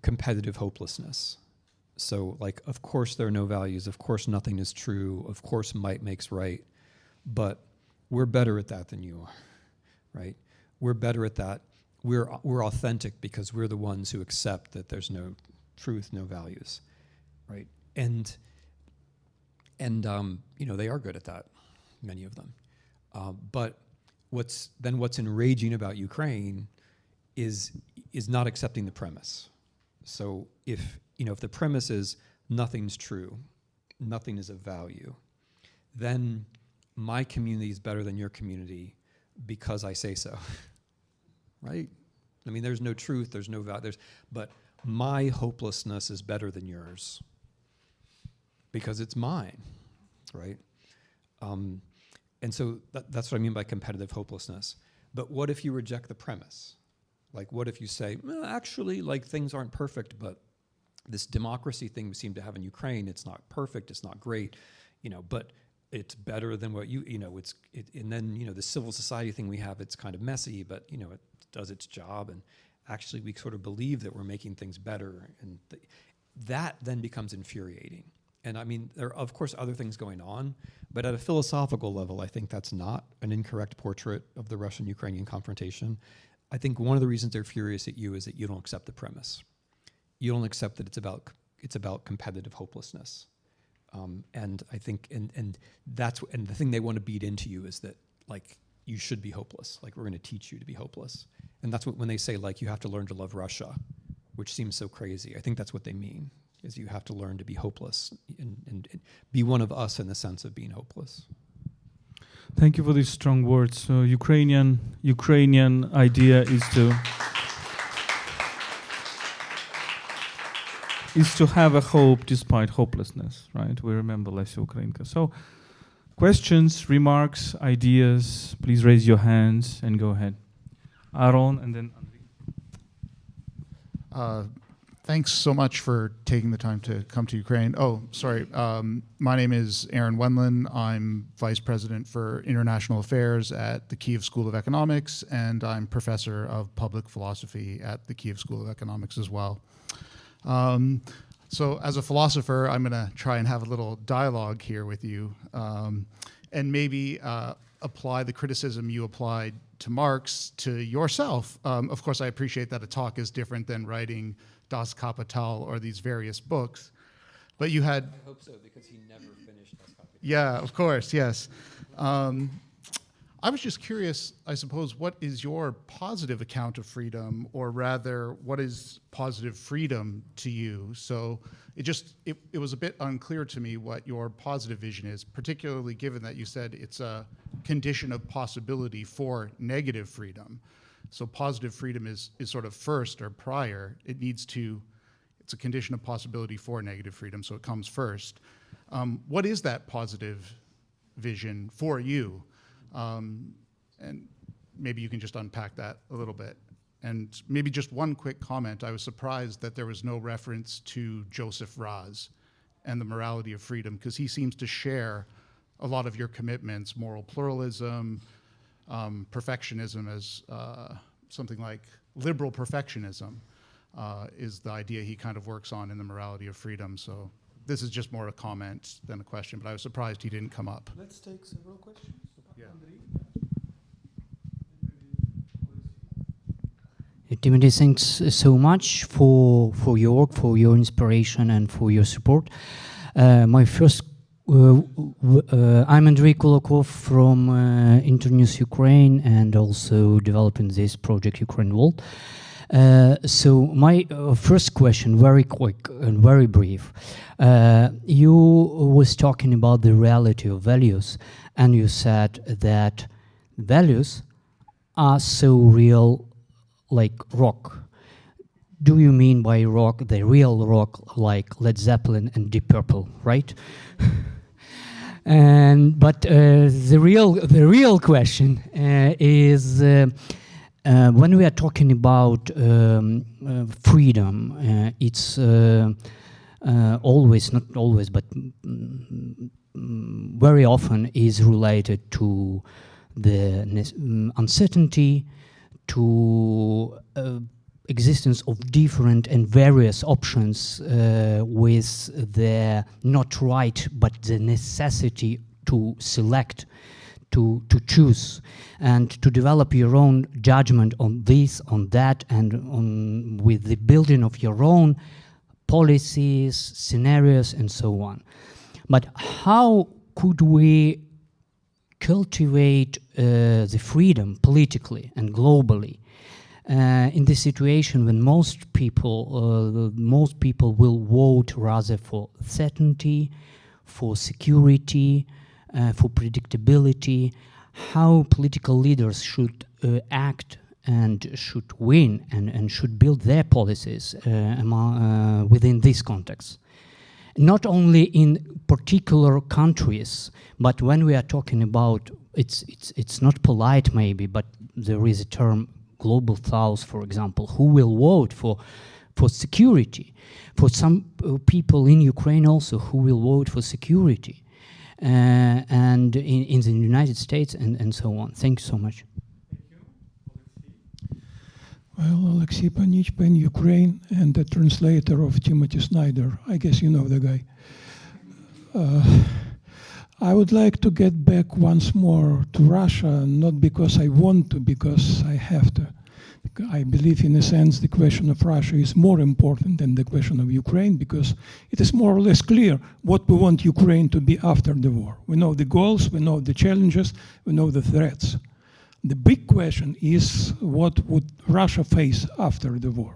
[SPEAKER 2] competitive hopelessness. So like, of course there are no values, of course nothing is true, of course might makes right, but we're better at that than you are, right? We're better at that. We're authentic because we're the ones who accept that there's no truth, no values, right? And they are good at that, many of them. But what's enraging about Ukraine is not accepting the premise. So if the premise is nothing's true, nothing is of value, then my community is better than your community because I say so, right? I mean, there's no truth, there's no value, but my hopelessness is better than yours because it's mine, right? And so that's what I mean by competitive hopelessness. But what if you reject the premise? Like, what if you say, well, actually, like, things aren't perfect, but this democracy thing we seem to have in Ukraine, it's not perfect, it's not great, but it's better than what and then, the civil society thing we have, it's kind of messy, but, it does its job, and actually we sort of believe that we're making things better, and that then becomes infuriating. And I mean, there are, of course, other things going on, but at a philosophical level, I think that's not an incorrect portrait of the Russian-Ukrainian confrontation. I think one of the reasons they're furious at you is that you don't accept the premise. You don't accept that it's about competitive hopelessness. And I think, and the thing they want to beat into you is that, like, you should be hopeless. Like, we're going to teach you to be hopeless. And that's when they say, like, you have to learn to love Russia, which seems so crazy. I think that's what they mean, is you have to learn to be hopeless and be one of us in the sense of being hopeless.
[SPEAKER 1] Thank you for these strong words. So Ukrainian idea is to have a hope despite hopelessness, right? We remember Lesya Ukrainka. So questions, remarks, ideas, please raise your hands and go ahead. Aaron and then Andriy.
[SPEAKER 3] Thanks so much for taking the time to come to Ukraine. Oh, sorry. My name is Aaron Wenlin. I'm Vice President for International Affairs at the Kyiv School of Economics, and I'm Professor of Public Philosophy at the Kyiv School of Economics as well. So as a philosopher, I'm going to try and have a little dialogue here with you, and maybe apply the criticism you applied to Marx to yourself. Of course, I appreciate that a talk is different than writing Das Kapital or these various books, but you had... I
[SPEAKER 2] hope so, because he never finished Das Kapital.
[SPEAKER 3] Yeah, of course, yes. I I was just curious, I suppose, what is your positive account of freedom, or rather, what is positive freedom to you? So it was a bit unclear to me what your positive vision is, particularly given that you said it's a condition of possibility for negative freedom. So positive freedom is sort of first or prior. It's a condition of possibility for negative freedom, so it comes first. What is that positive vision for you? And maybe you can just unpack that a little bit. And maybe just one quick comment. I was surprised that there was no reference to Joseph Raz and the morality of freedom, because he seems to share a lot of your commitments: moral pluralism, perfectionism, as something like liberal perfectionism is the idea he kind of works on in the morality of freedom. So this is just more a comment than a question, but I was surprised he didn't come up.
[SPEAKER 1] Let's take several questions.
[SPEAKER 3] Yeah.
[SPEAKER 4] Timothy, thanks so much for your work, for your inspiration, and for your support. My first, I'm Andrei Kulakov from Internews Ukraine, and also developing this project UkraineWorld. So my first question, very quick and very brief. You was talking about the reality of values, and you said that values are so real, like rock. Do you mean by rock the real rock, like Led Zeppelin and Deep Purple, right? But the real question is, when we are talking about freedom, it's always, not always, but very often is related to the uncertainty, to existence of different and various options with the not right, but the necessity to select, to choose, and to develop your own judgment on this, on that, and on with the building of your own policies, scenarios, and so on. But how could we cultivate the freedom politically and globally in this situation when most people will vote rather for certainty, for security, for predictability? How political leaders should act and should win and should build their policies within this context? Not only in particular countries, but when we are talking about, it's not polite maybe, but there is a term, global south, for example, who will vote for security. For some people in Ukraine also who will vote for security, and in the United States and so on. Thank you so much.
[SPEAKER 5] Well, Alexei Panich, PEN Ukraine, and the translator of Timothy Snyder. I guess you know the guy. I would like to get back once more to Russia, not because I want to, because I have to. I believe, in a sense, the question of Russia is more important than the question of Ukraine, because it is more or less clear what we want Ukraine to be after the war. We know the goals, we know the challenges, we know the threats. The big question is, what would Russia face after the war?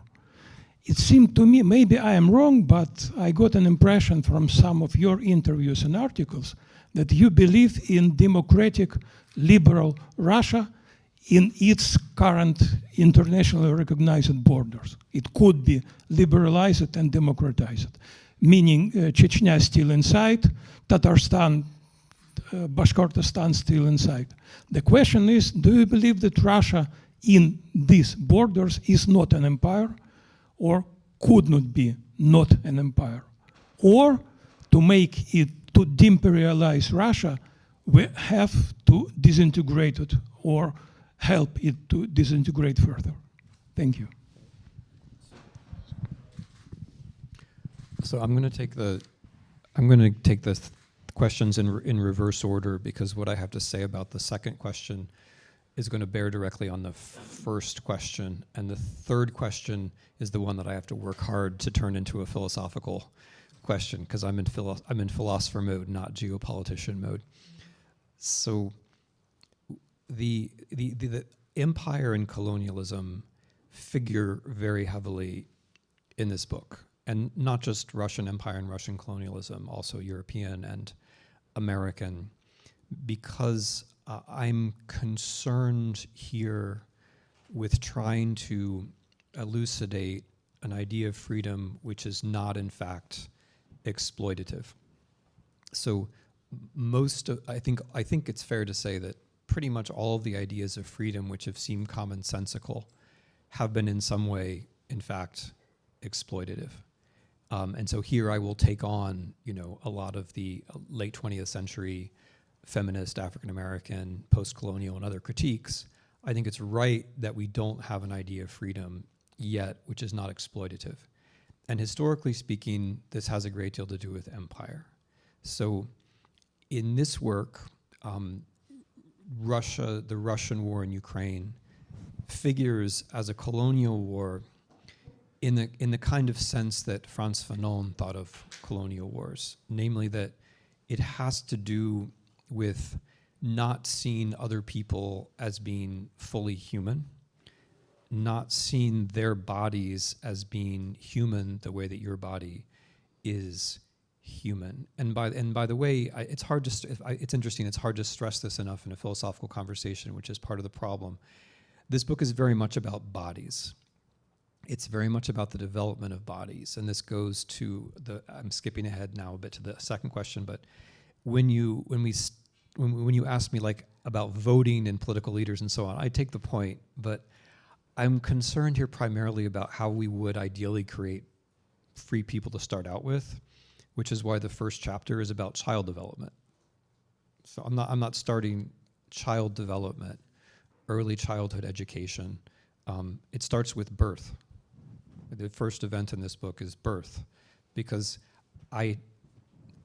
[SPEAKER 5] It seemed to me, maybe I am wrong, but I got an impression from some of your interviews and articles that you believe in democratic, liberal Russia in its current internationally recognized borders. It could be liberalized and democratized, meaning Chechnya still inside, Tatarstan, Bashkortostan still inside. The question is, do you believe that Russia in these borders is not an empire, or could not be not an empire? Or to make it, to deimperialize Russia, we have to disintegrate it or help it to disintegrate further? Thank you.
[SPEAKER 2] So I'm going to take the questions in reverse order, because what I have to say about the second question is going to bear directly on the first question, and the third question is the one that I have to work hard to turn into a philosophical question, because I'm in philosopher mode, not geopolitician mode. So the empire and colonialism figure very heavily in this book, and not just Russian empire and Russian colonialism, also European and American, because I'm concerned here with trying to elucidate an idea of freedom which is not in fact exploitative. So I think it's fair to say that pretty much all of the ideas of freedom which have seemed commonsensical have been in some way, in fact, exploitative. And so here I will take on, a lot of the late 20th century feminist, African-American, post-colonial, and other critiques. I think it's right that we don't have an idea of freedom yet which is not exploitative. And historically speaking, this has a great deal to do with empire. So in this work, the Russian war in Ukraine figures as a colonial war in the kind of sense that Frantz Fanon thought of colonial wars, namely that it has to do with not seeing other people as being fully human, not seeing their bodies as being human the way that your body is human. And by the way, it's interesting. It's hard to stress this enough in a philosophical conversation, which is part of the problem. This book is very much about bodies. It's very much about the development of bodies, and this goes to I'm skipping ahead now a bit to the second question, but when you ask me like about voting and political leaders and so on, I take the point, but I'm concerned here primarily about how we would ideally create free people to start out with, which is why the first chapter is about child development. So I'm not starting child development, early childhood education. It starts with birth. The first event in this book is birth, because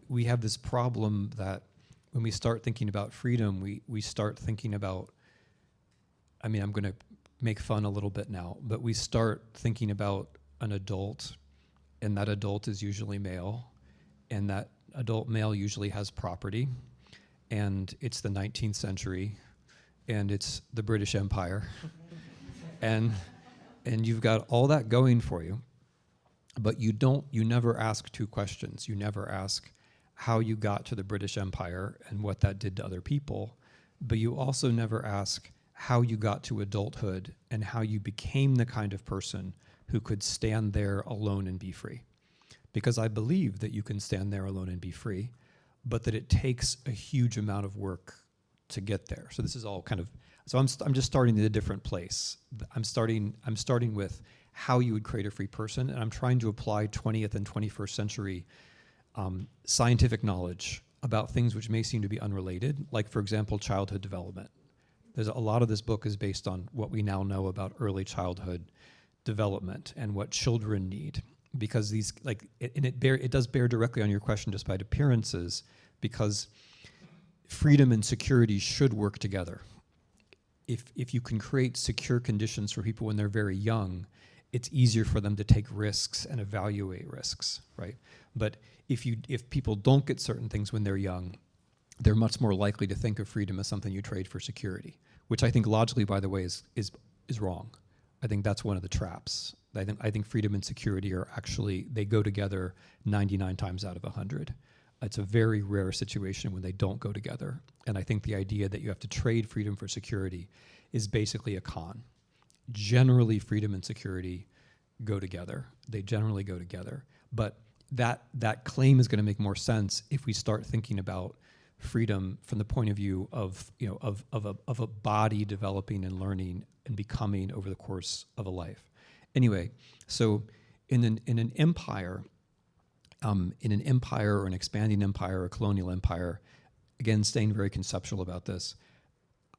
[SPEAKER 2] we have this problem that when we start thinking about freedom, we start thinking about, I'm going to make fun a little bit now, but we start thinking about an adult, and that adult is usually male, and that adult male usually has property, and it's the 19th century, and it's the British Empire, and you've got all that going for you, but you never ask two questions. You never ask how you got to the British Empire and what that did to other people, but you also never ask how you got to adulthood and how you became the kind of person who could stand there alone and be free. Because I believe that you can stand there alone and be free, but that it takes a huge amount of work to get there. So this is all kind of, so I'm just starting at a different place. I'm starting with how you would create a free person, and I'm trying to apply 20th and 21st century scientific knowledge about things which may seem to be unrelated, like, for example, childhood development. There's a lot of this book is based on what we now know about early childhood development and what children need, because these, it does bear directly on your question just by appearances, because freedom and security should work together. If you can create secure conditions for people when they're very young, it's easier for them to take risks and evaluate risks, right? But if people don't get certain things when they're young, they're much more likely to think of freedom as something you trade for security, which I think logically, by the way, is wrong. I think that's one of the traps. I think freedom and security are actually, they go together 99 times out of 100. It's a very rare situation when they don't go together. And I think the idea that you have to trade freedom for security is basically a con. Generally, freedom and security go together. They generally go together. But that claim is going to make more sense if we start thinking about freedom from the point of view of a body developing and learning and becoming over the course of a life. Anyway, so in an empire or an expanding empire or a colonial empire, again, staying very conceptual about this,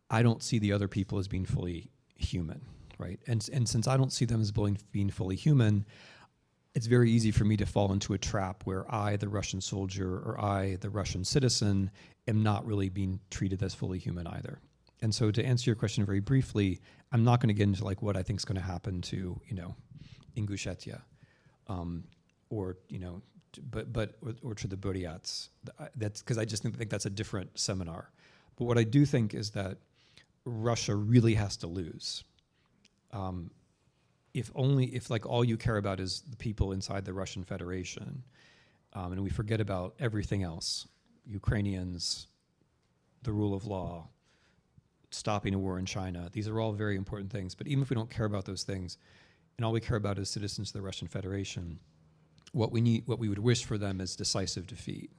[SPEAKER 2] I don't see the other people as being fully human, right? And since I don't see them as being fully human, it's very easy for me to fall into a trap where I, the Russian soldier, or I, the Russian citizen, am not really being treated as fully human either. And so to answer your question very briefly, I'm not going to get into like what I think is going to happen to, Ingushetia, or to the Buryats. That's because I just think that's a different seminar. But what I do think is that Russia really has to lose. If like all you care about is the people inside the Russian Federation, and we forget about everything else, Ukrainians, the rule of law, stopping a war in China, these are all very important things. But even if we don't care about those things, and all we care about is citizens of the Russian Federation, what we would wish for them is decisive defeat.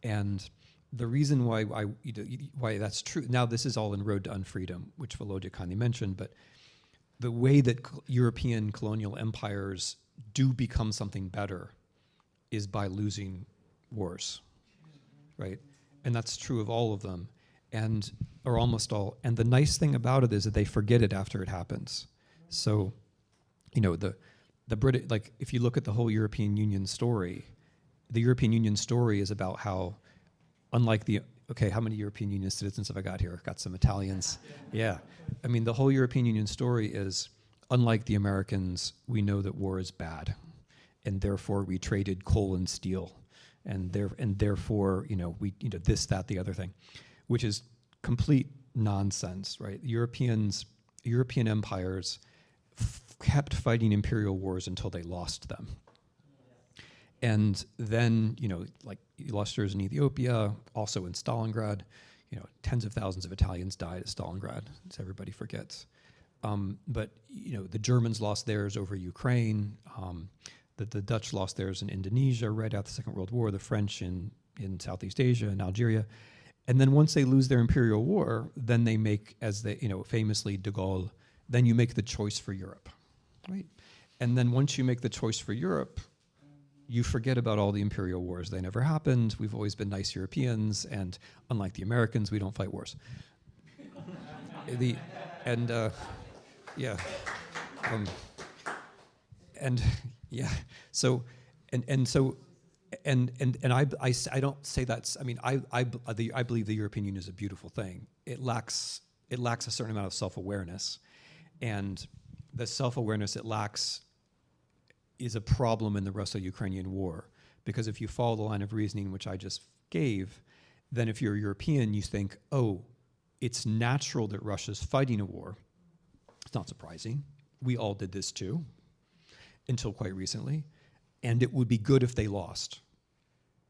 [SPEAKER 2] And the reason why that's true, now this is all in Road to Unfreedom, which Volodya kindly mentioned, but the way that European colonial empires do become something better is by losing wars, right? And that's true of all of them, or almost all. And the nice thing about it is that they forget it after it happens. So, the British, like if you look at the whole European Union story, the European Union story is about how, unlike how many European Union citizens have I got here? I've got some Italians. Yeah. I mean, the whole European Union story is, unlike the Americans, we know that war is bad, and therefore we traded coal and steel, and therefore, we, this, that, the other thing, which is complete nonsense, right? European empires kept fighting imperial wars until they lost them. And then, like illustrious in Ethiopia, also in Stalingrad, tens of thousands of Italians died at Stalingrad, as everybody forgets. But, the Germans lost theirs over Ukraine, the Dutch lost theirs in Indonesia right after the Second World War, the French in Southeast Asia and Algeria. And then once they lose their imperial war, then they make, as they, famously de Gaulle, then you make the choice for Europe, right? And then once you make the choice for Europe, you forget about all the imperial wars. They never happened. We've always been nice Europeans, and unlike the Americans, we don't fight wars. So I don't say that's. I mean, I believe the European Union is a beautiful thing. It lacks a certain amount of self-awareness, and the self-awareness it lacks is a problem in the Russo-Ukrainian war. Because if you follow the line of reasoning which I just gave, then if you're a European, you think, oh, it's natural that Russia's fighting a war. It's not surprising. We all did this too, until quite recently. And it would be good if they lost.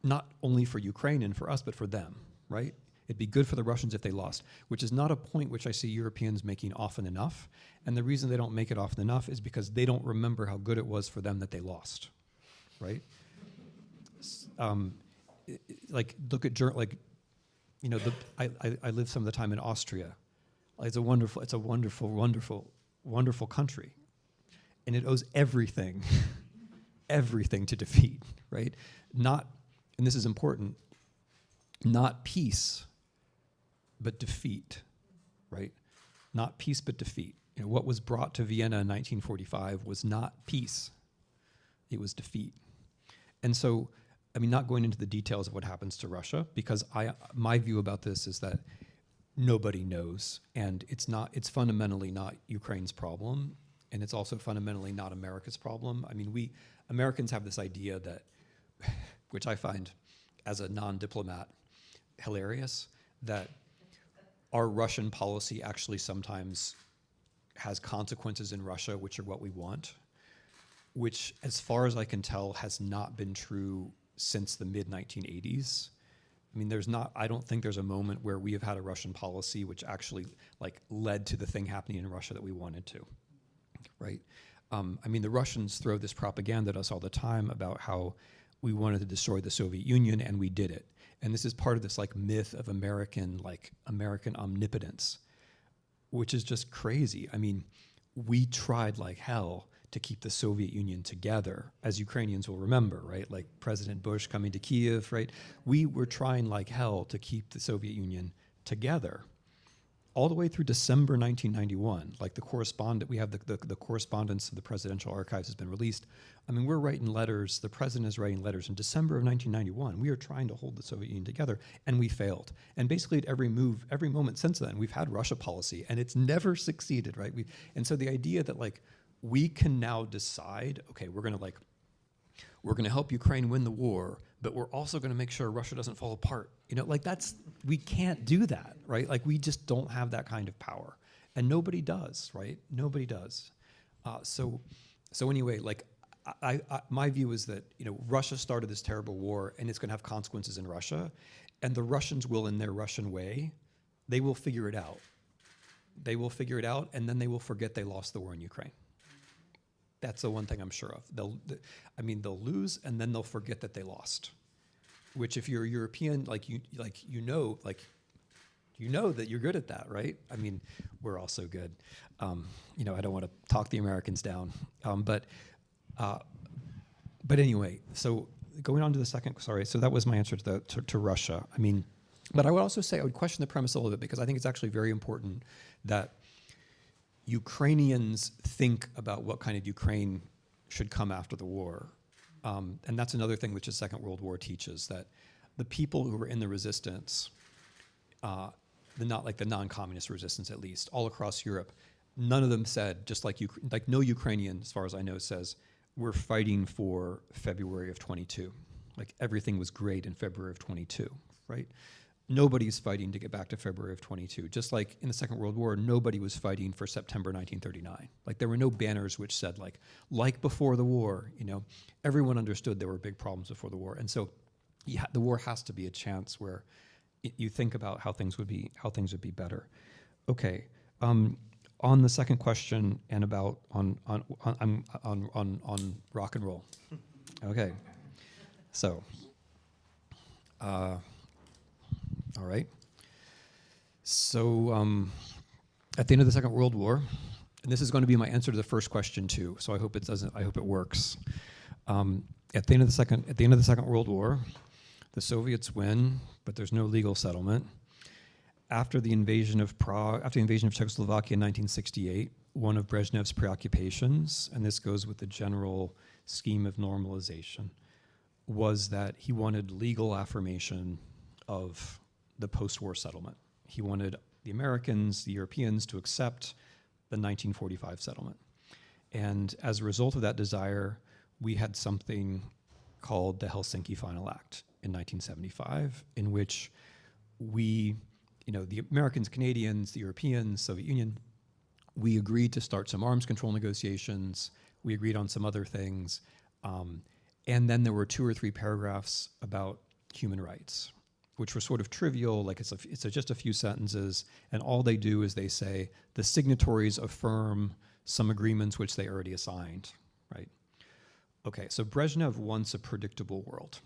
[SPEAKER 2] Not only for Ukraine and for us, but for them, right? It'd be good for the Russians if they lost, which is not a point which I see Europeans making often enough. And the reason they don't make it often enough is because they don't remember how good it was for them that they lost, right? Like, look at, I lived some of the time in Austria. It's a wonderful country. And it owes everything, everything to defeat, right? Not, and this is important, not peace, but defeat, right? Not peace, but defeat. What was brought to Vienna in 1945 was not peace, it was defeat. And so, I mean, not going into the details of what happens to Russia, because my view about this is that nobody knows, and it's fundamentally not Ukraine's problem, and it's also fundamentally not America's problem. I mean, we Americans have this idea that, which I find as a non-diplomat hilarious, that our Russian policy actually sometimes has consequences in Russia, which are what we want, which, as far as I can tell, has not been true since the mid-1980s. I mean, I don't think there's a moment where we have had a Russian policy which actually led to the thing happening in Russia that we wanted to, right? I mean, the Russians throw this propaganda at us all the time about how we wanted to destroy the Soviet Union, and we did it. And this is part of this myth of American omnipotence, which is just crazy. I mean, we tried like hell to keep the Soviet Union together, as Ukrainians will remember, right? Like President Bush coming to Kyiv, right? We were trying like hell to keep the Soviet Union together, all the way through December 1991. Like the correspondence of the presidential archives has been released. I mean, we're writing letters, the president is writing letters in December of 1991. We are trying to hold the Soviet Union together, and we failed. And basically at every moment since then, we've had Russia policy, and it's never succeeded, right? And so the idea that we can now decide, okay, we're gonna help Ukraine win the war, but we're also going to make sure Russia doesn't fall apart. You know, like we can't do that, right? Like we just don't have that kind of power, and nobody does, right? Nobody does. So anyway, like my view is that, you know, Russia started this terrible war, and it's going to have consequences in Russia, and the Russians will, in their Russian way, they will figure it out. They will figure it out, and then they will forget they lost the war in Ukraine. That's the one thing I'm sure of. They'll lose, and then they'll forget that they lost. Which, if you're a European, you know that you're good at that, right? I mean, we're all so good. You know, I don't want to talk the Americans down, but anyway. So going on to the second. Sorry. So that was my answer to Russia. I mean, but I would also say I would question the premise a little bit, because I think it's actually very important that Ukrainians think about what kind of Ukraine should come after the war. And that's another thing which the Second World War teaches, that the people who were in the resistance, the non-communist resistance at least, all across Europe, none of them said, just like no Ukrainian, as far as I know, says, we're fighting for February of 22. Like everything was great in February of 22, right? Nobody's fighting to get back to February of 22. Just like in the Second World War, nobody was fighting for September 1939. Like there were no banners which said like before the war, you know. Everyone understood there were big problems before the war. And so yeah, the war has to be a chance where you think about how things would be better. Okay. On the second question and about on rock and roll. Okay. So all right. So at the end of the Second World War, and this is going to be my answer to the first question too, so I hope it doesn't. I hope it works. At the end of the Second World War, the Soviets win, but there's no legal settlement. After the invasion of Prague, after the invasion of Czechoslovakia in 1968, one of Brezhnev's preoccupations, and this goes with the general scheme of normalization, was that he wanted legal affirmation of the post-war settlement. He wanted the Americans, the Europeans, to accept the 1945 settlement. And as a result of that desire, we had something called the Helsinki Final Act in 1975, in which we, you know, the Americans, Canadians, the Europeans, Soviet Union, we agreed to start some arms control negotiations. We agreed on some other things. And then there were 2 or 3 paragraphs about human rights, which were sort of trivial, like it's just a few sentences, and all they do is they say, the signatories affirm some agreements which they already assigned, right? Okay, so Brezhnev wants a predictable world,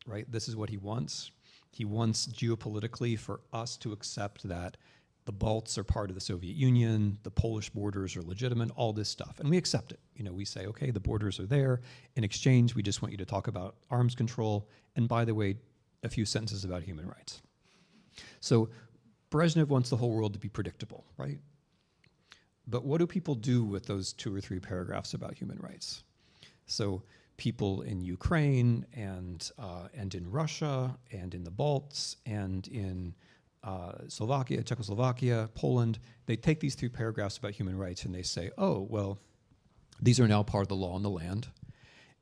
[SPEAKER 2] right? This is what he wants. He wants geopolitically for us to accept that the Balts are part of the Soviet Union, the Polish borders are legitimate, all this stuff, and we accept it. You know, we say, okay, the borders are there. In exchange, we just want you to talk about arms control, and by the way, a few sentences about human rights. So Brezhnev wants the whole world to be predictable, right? But what do people do with those 2 or 3 paragraphs about human rights? So people in Ukraine and in Russia and in the Balts and in Slovakia, Czechoslovakia, Poland, they take these 3 paragraphs about human rights and they say, oh, well, these are now part of the law in the land,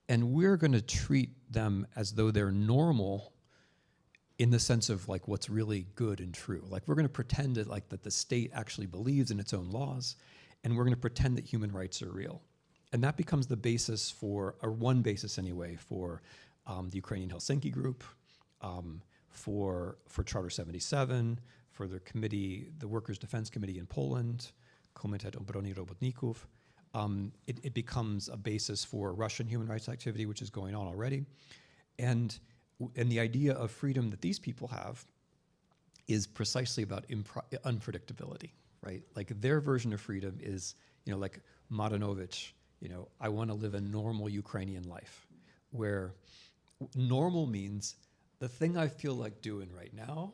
[SPEAKER 2] and we're going to treat them as though they're normal in the sense of like what's really good and true. Like we're going to pretend that the state actually believes in its own laws, and we're going to pretend that human rights are real. And that becomes the basis for, or one basis anyway, for the Ukrainian Helsinki Group, for Charter 77, for the committee, the Workers' Defense Committee in Poland, Komitet Obrony Robotników. It becomes a basis for Russian human rights activity, which is going on already. And the idea of freedom that these people have is precisely about unpredictability, right? Like their version of freedom is, you know, like Maranovich, you know, I want to live a normal Ukrainian life, where normal means the thing I feel like doing right now,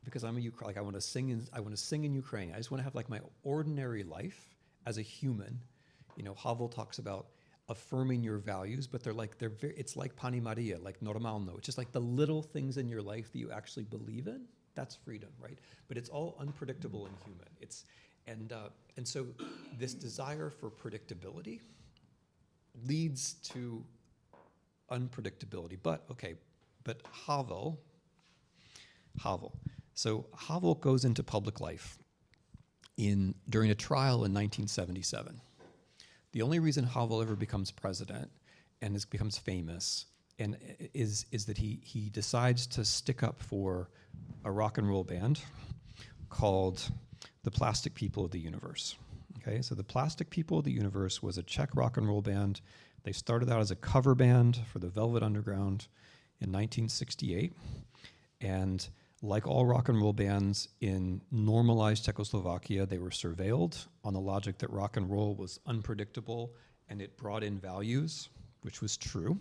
[SPEAKER 2] because I'm like I want to sing in Ukrainian. I just want to have like my ordinary life as a human. You know, Havel talks about affirming your values, but it's like Pani Maria, like normalno. It's just like the little things in your life that you actually believe in. That's freedom, right? But it's all unpredictable and human. And so this desire for predictability leads to unpredictability. But okay, But Havel. So Havel goes into public life during a trial in 1977. The only reason Havel ever becomes president and becomes famous is that he decides to stick up for a rock and roll band called the Plastic People of the Universe. Okay, so the Plastic People of the Universe was a Czech rock and roll band. They started out as a cover band for the Velvet Underground in 1968. And like all rock and roll bands in normalized Czechoslovakia, they were surveilled on the logic that rock and roll was unpredictable and it brought in values, which was true.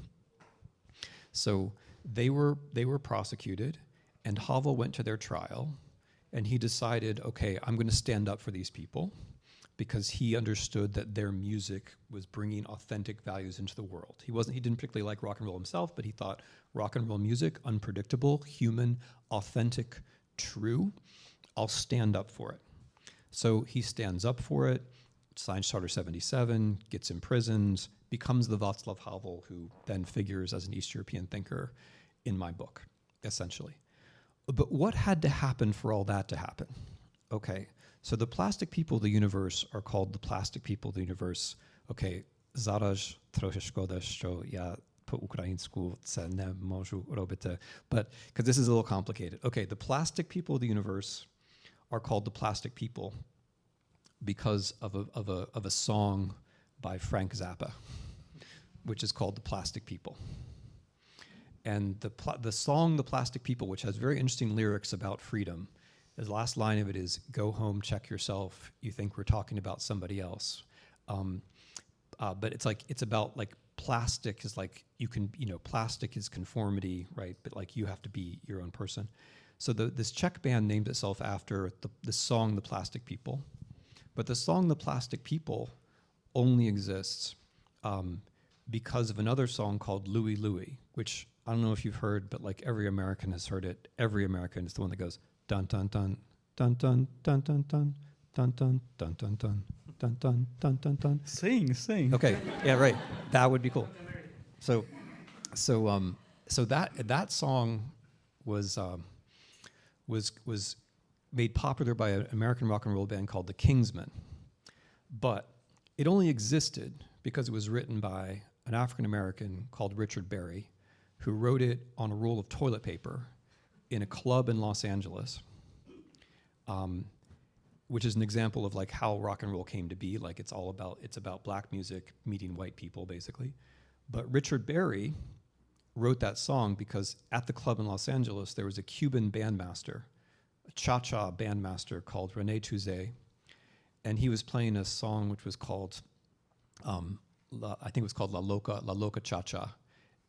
[SPEAKER 2] So they were prosecuted, and Havel went to their trial, and he decided, okay, I'm going to stand up for these people, because he understood that their music was bringing authentic values into the world. He didn't particularly like rock and roll himself, but he thought rock and roll music, unpredictable, human, authentic, true. I'll stand up for it. So he stands up for it, signs Charter 77, gets imprisoned, becomes the Václav Havel who then figures as an East European thinker in my book, essentially. But what had to happen for all that to happen? Okay, so the Plastic People of the Universe are called the Plastic People of the Universe. Okay, зараз trochę szkoda, що я po-ukraińsku це не можу робити, but because this is a little complicated. Okay, the Plastic People of the Universe are called the Plastic People because of a song by Frank Zappa, which is called The Plastic People. And the song The Plastic People, which has very interesting lyrics about freedom, the last line of it is, go home, check yourself, you think we're talking about somebody else. But it's about like plastic is like, plastic is conformity, right? But like you have to be your own person. So this Czech band named itself after the song The Plastic People. But the song The Plastic People only exists because of another song called Louie Louie, which I don't know if you've heard, but like every American has heard it. Every American is the one that goes dun dun dun dun dun dun dun dun dun dun dun dun dun dun dun dun dun dun.
[SPEAKER 1] Sing.
[SPEAKER 2] Okay, yeah, right. That would be cool. So that song was made popular by an American rock and roll band called the Kingsmen, but it only existed because it was written by an African American called Richard Berry, who wrote it on a roll of toilet paper in a club in Los Angeles, which is an example of like how rock and roll came to be. Like it's about black music meeting white people, basically. But Richard Berry wrote that song because at the club in Los Angeles, there was a Cuban bandmaster, a cha-cha bandmaster called René Touzé, and he was playing a song which was called, I think it was called La Loca Cha-Cha,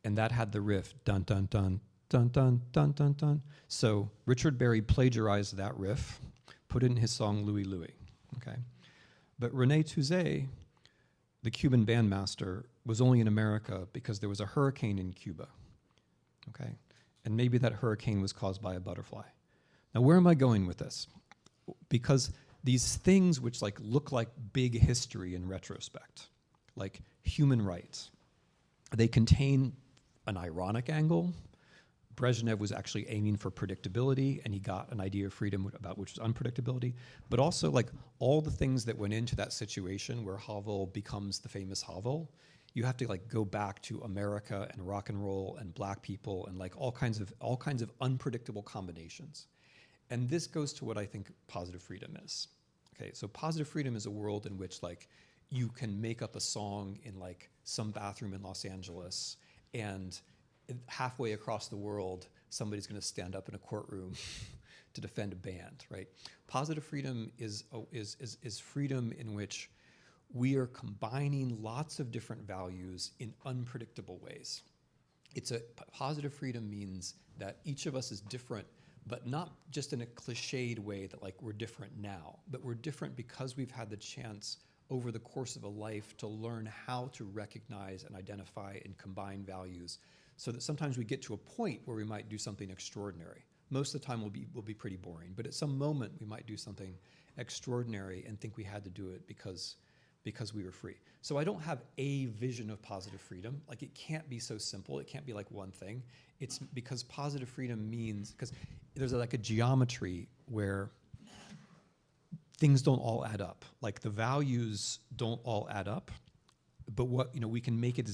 [SPEAKER 2] and that had the riff, dun dun dun dun dun dun dun dun. So Richard Berry plagiarized that riff, put it in his song Louie Louie, okay? But René Touzé, the Cuban bandmaster, was only in America because there was a hurricane in Cuba, okay? And maybe that hurricane was caused by a butterfly. Now, where am I going with this? Because these things which like look like big history in retrospect, like human rights, they contain an ironic angle. Brezhnev was actually aiming for predictability, and he got an idea of freedom about which was unpredictability, but also like all the things that went into that situation where Havel becomes the famous Havel. You have to like go back to America and rock and roll and black people and like all kinds of unpredictable combinations. And this goes to what I think positive freedom is. Okay, so positive freedom is a world in which like you can make up a song in like some bathroom in Los Angeles, and halfway across the world, somebody's going to stand up in a courtroom to defend a band, right? Positive freedom is freedom in which we are combining lots of different values in unpredictable ways. Positive freedom means that each of us is different, but not just in a cliched way that like we're different now, but we're different because we've had the chance over the course of a life to learn how to recognize and identify and combine values, so that sometimes we get to a point where we might do something extraordinary. Most of the time will be pretty boring, but at some moment we might do something extraordinary and think we had to do it because because we were free. So I don't have a vision of positive freedom. Like, it can't be so simple. It can't be like one thing. It's because positive freedom means, because there's like a geometry where things don't all add up. Like, the values don't all add up, but what, we can make it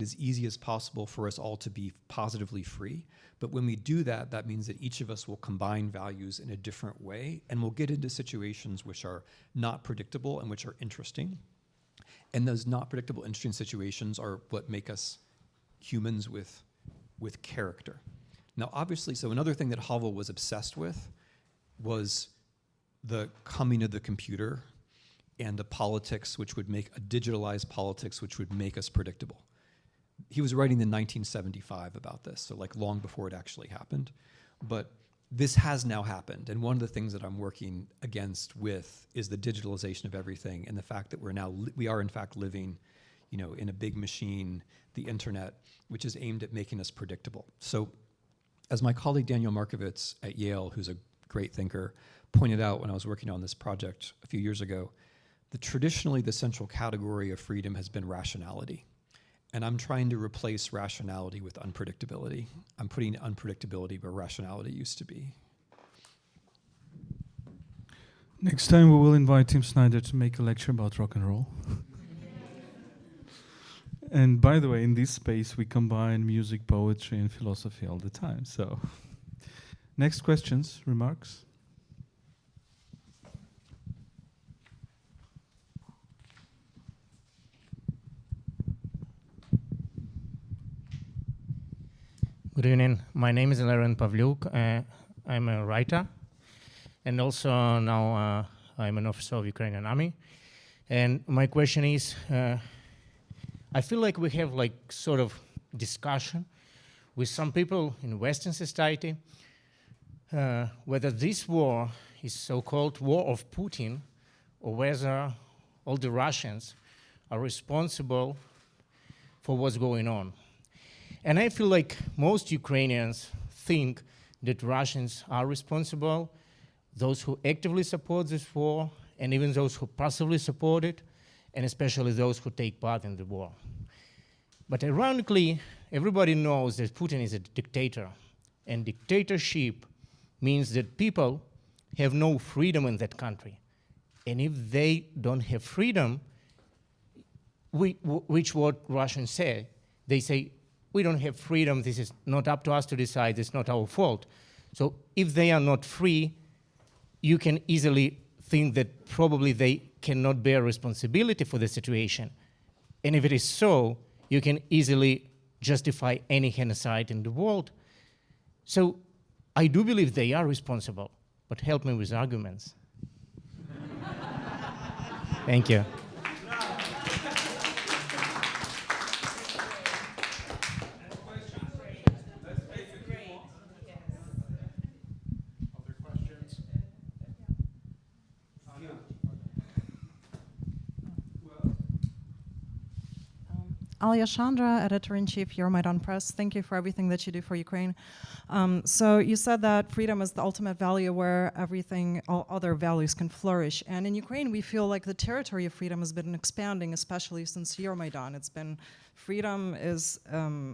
[SPEAKER 2] as easy as possible for us all to be positively free. But when we do that, that means that each of us will combine values in a different way, and we'll get into situations which are not predictable and which are interesting. And those not predictable, interesting situations are what make us humans with character. Now, obviously, so another thing that Havel was obsessed with was the coming of the computer and the politics which would make a digitalized politics which would make us predictable. He was writing in 1975 about this, so like long before it actually happened. But this has now happened, and one of the things that I'm working against with is the digitalization of everything, and the fact that we are in fact living, in a big machine, the internet, which is aimed at making us predictable. So, as my colleague Daniel Markovits at Yale, who's a great thinker, pointed out when I was working on this project a few years ago, traditionally the central category of freedom has been rationality. And I'm trying to replace rationality with unpredictability. I'm putting unpredictability where rationality used to be.
[SPEAKER 1] Next time we will invite Tim Snyder to make a lecture about rock and roll. And by the way, in this space we combine music, poetry, and philosophy all the time. So, next questions, remarks?
[SPEAKER 6] Good evening. My name is Laren Pavlyuk. I'm a writer, and also now I'm an officer of Ukrainian army. And my question is, I feel like we have like sort of discussion with some people in Western society whether this war is so-called war of Putin, or whether all the Russians are responsible for what's going on. And I feel like most Ukrainians think that Russians are responsible, those who actively support this war, and even those who passively support it, and especially those who take part in the war. But ironically, everybody knows that Putin is a dictator, and dictatorship means that people have no freedom in that country. And if they don't have freedom, which what Russians say, they say, we don't have freedom, this is not up to us to decide, it's not our fault. So if they are not free, you can easily think that probably they cannot bear responsibility for the situation. And if it is so, you can easily justify any genocide in the world. So I do believe they are responsible, but help me with arguments. Thank you.
[SPEAKER 7] Alia Chandra, Editor-in-Chief, Euromaidan Press. Thank you for everything that you do for Ukraine. So you said that freedom is the ultimate value where all other values can flourish. And in Ukraine, we feel like the territory of freedom has been expanding, especially since Euromaidan. Freedom is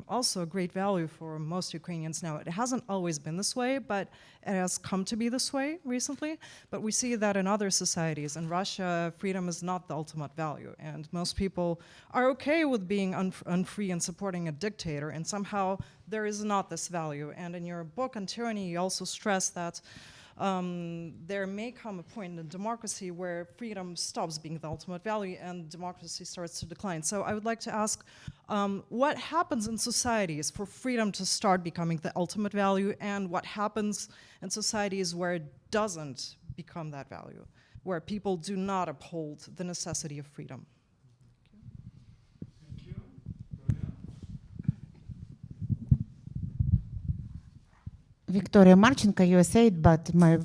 [SPEAKER 7] also a great value for most Ukrainians now. It hasn't always been this way, but it has come to be this way recently. But we see that in other societies. In Russia, freedom is not the ultimate value. And most people are okay with being unfree and supporting a dictator. And somehow there is not this value. And in your book on tyranny, you also stress that there may come a point in democracy where freedom stops being the ultimate value and democracy starts to decline. So I would like to ask, what happens in societies for freedom to start becoming the ultimate value, and what happens in societies where it doesn't become that value, where people do not uphold the necessity of freedom?
[SPEAKER 8] Victoria Marchenko, you said, but my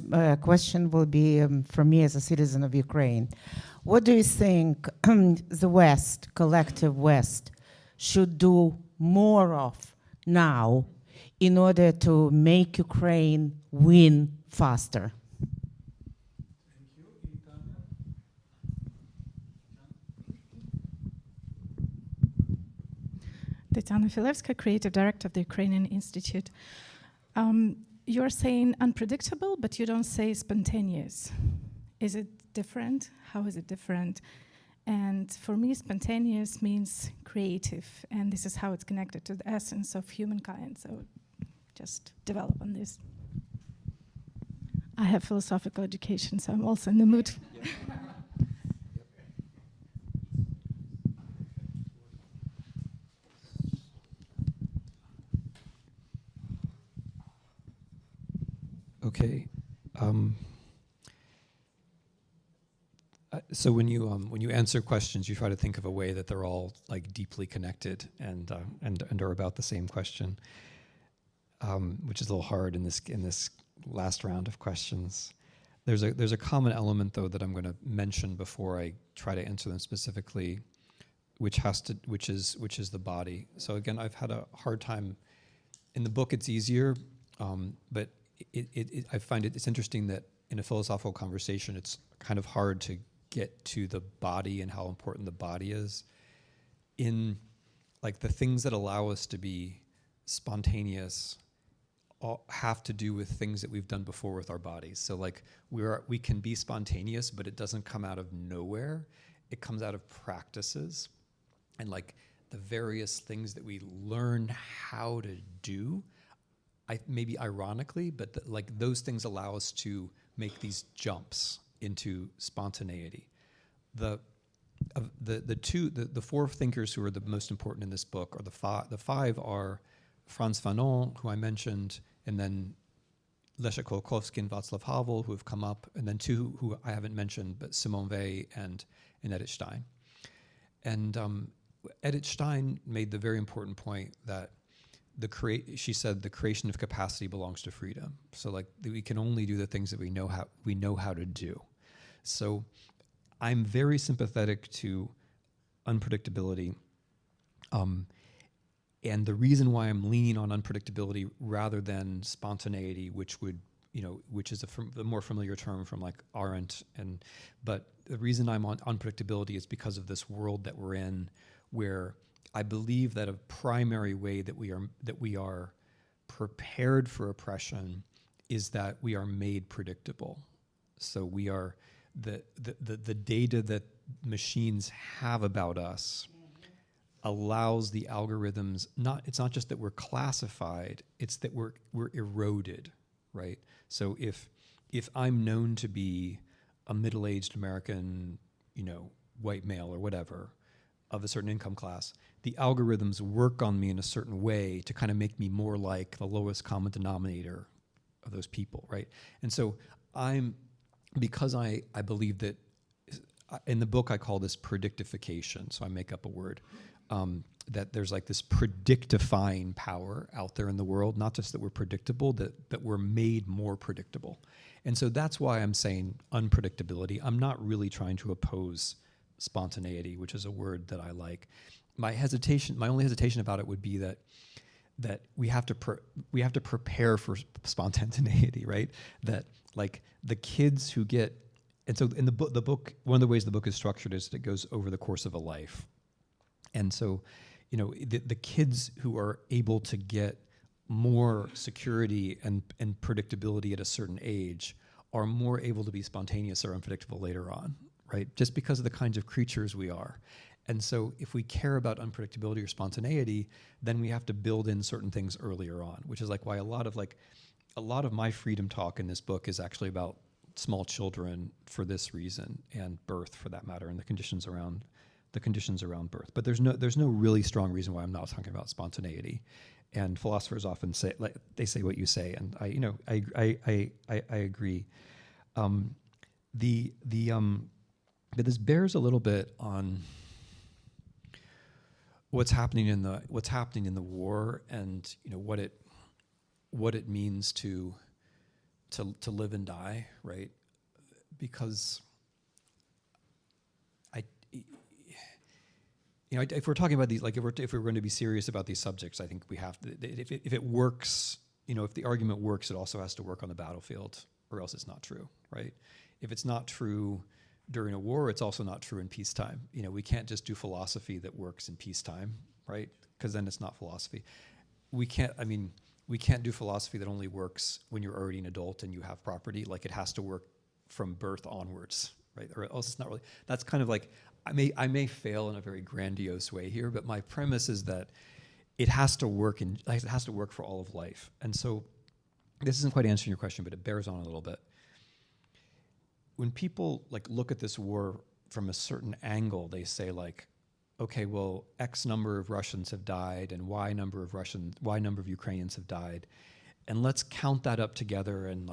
[SPEAKER 8] question will be from me as a citizen of Ukraine. What do you think the West, collective West, should do more of now in order to make Ukraine win faster?
[SPEAKER 9] Tetiana Filevska, Creative Director of the Ukrainian Institute. You're saying unpredictable, but you don't say spontaneous. Is it different? How is it different? And for me, spontaneous means creative, and this is how it's connected to the essence of humankind. So just develop on this. I have philosophical education, so I'm also in the mood.
[SPEAKER 2] Okay. So when you answer questions, you try to think of a way that they're all like deeply connected and are about the same question, which is a little hard in this last round of questions. There's a common element though that I'm going to mention before I try to answer them specifically, which is the body. So again, I've had a hard time. In the book, it's easier, but I find it's interesting that in a philosophical conversation, it's kind of hard to get to the body and how important the body is. In like the things that allow us to be spontaneous all have to do with things that we've done before with our bodies. So like we can be spontaneous, but it doesn't come out of nowhere. It comes out of practices and like the various things that we learn how to do. Maybe ironically, but like those things allow us to make these jumps into spontaneity. The four thinkers who are the most important in this book are the five are Frantz Fanon, who I mentioned, and then Leszek Kolakowski and Václav Havel, who have come up, and then two who I haven't mentioned, but Simone Weil and Edith Stein. And Edith Stein made the very important point that she said the creation of capacity belongs to freedom. So like we can only do the things that we know how to do. So I'm very sympathetic to unpredictability. And the reason why I'm leaning on unpredictability rather than spontaneity, which is a more familiar term from like Arendt, but the reason I'm on unpredictability is because of this world that we're in, where I believe that a primary way that we are prepared for oppression is that we are made predictable. So we are the data that machines have about us allows the algorithms it's not just that we're classified, it's that we're eroded, right? So if I'm known to be a middle-aged American, white male or whatever, of a certain income class, the algorithms work on me in a certain way to kind of make me more like the lowest common denominator of those people, right? And so because I believe that, in the book I call this predictification, so I make up a word, that there's like this predictifying power out there in the world, not just that we're predictable, that we're made more predictable. And so that's why I'm saying unpredictability. I'm not really trying to oppose spontaneity, which is a word that I like. My only hesitation about it would be that we have to prepare for spontaneity, right? That like the kids who get, and so in the book, one of the ways the book is structured is that it goes over the course of a life. And so, the kids who are able to get more security and predictability at a certain age are more able to be spontaneous or unpredictable later on, right? Just because of the kinds of creatures we are. And so if we care about unpredictability or spontaneity, then we have to build in certain things earlier on, which is like why a lot of my freedom talk in this book is actually about small children for this reason, and birth for that matter, and the conditions around birth. But there's no really strong reason why I'm not talking about spontaneity. And philosophers often say, like, they say what you say, and I agree. But this bears a little bit on what's happening in the war, and what it means to live and die, right? Because if we're talking about these, like if we're going to be serious about these subjects, I think we have to. If it works, if the argument works, it also has to work on the battlefield, or else it's not true, right? If it's not true during a war, it's also not true in peacetime. We can't just do philosophy that works in peacetime, right? Because then it's not philosophy. We can't do philosophy that only works when you're already an adult and you have property. Like, it has to work from birth onwards, right? Or else it's not really. That's kind of like, I may fail in a very grandiose way here, but my premise is that it has to work for all of life. And so this isn't quite answering your question, but it bears on a little bit. When people like look at this war from a certain angle, they say like, okay, well, X number of Russians have died and Y number of Ukrainians have died. And let's count that up together and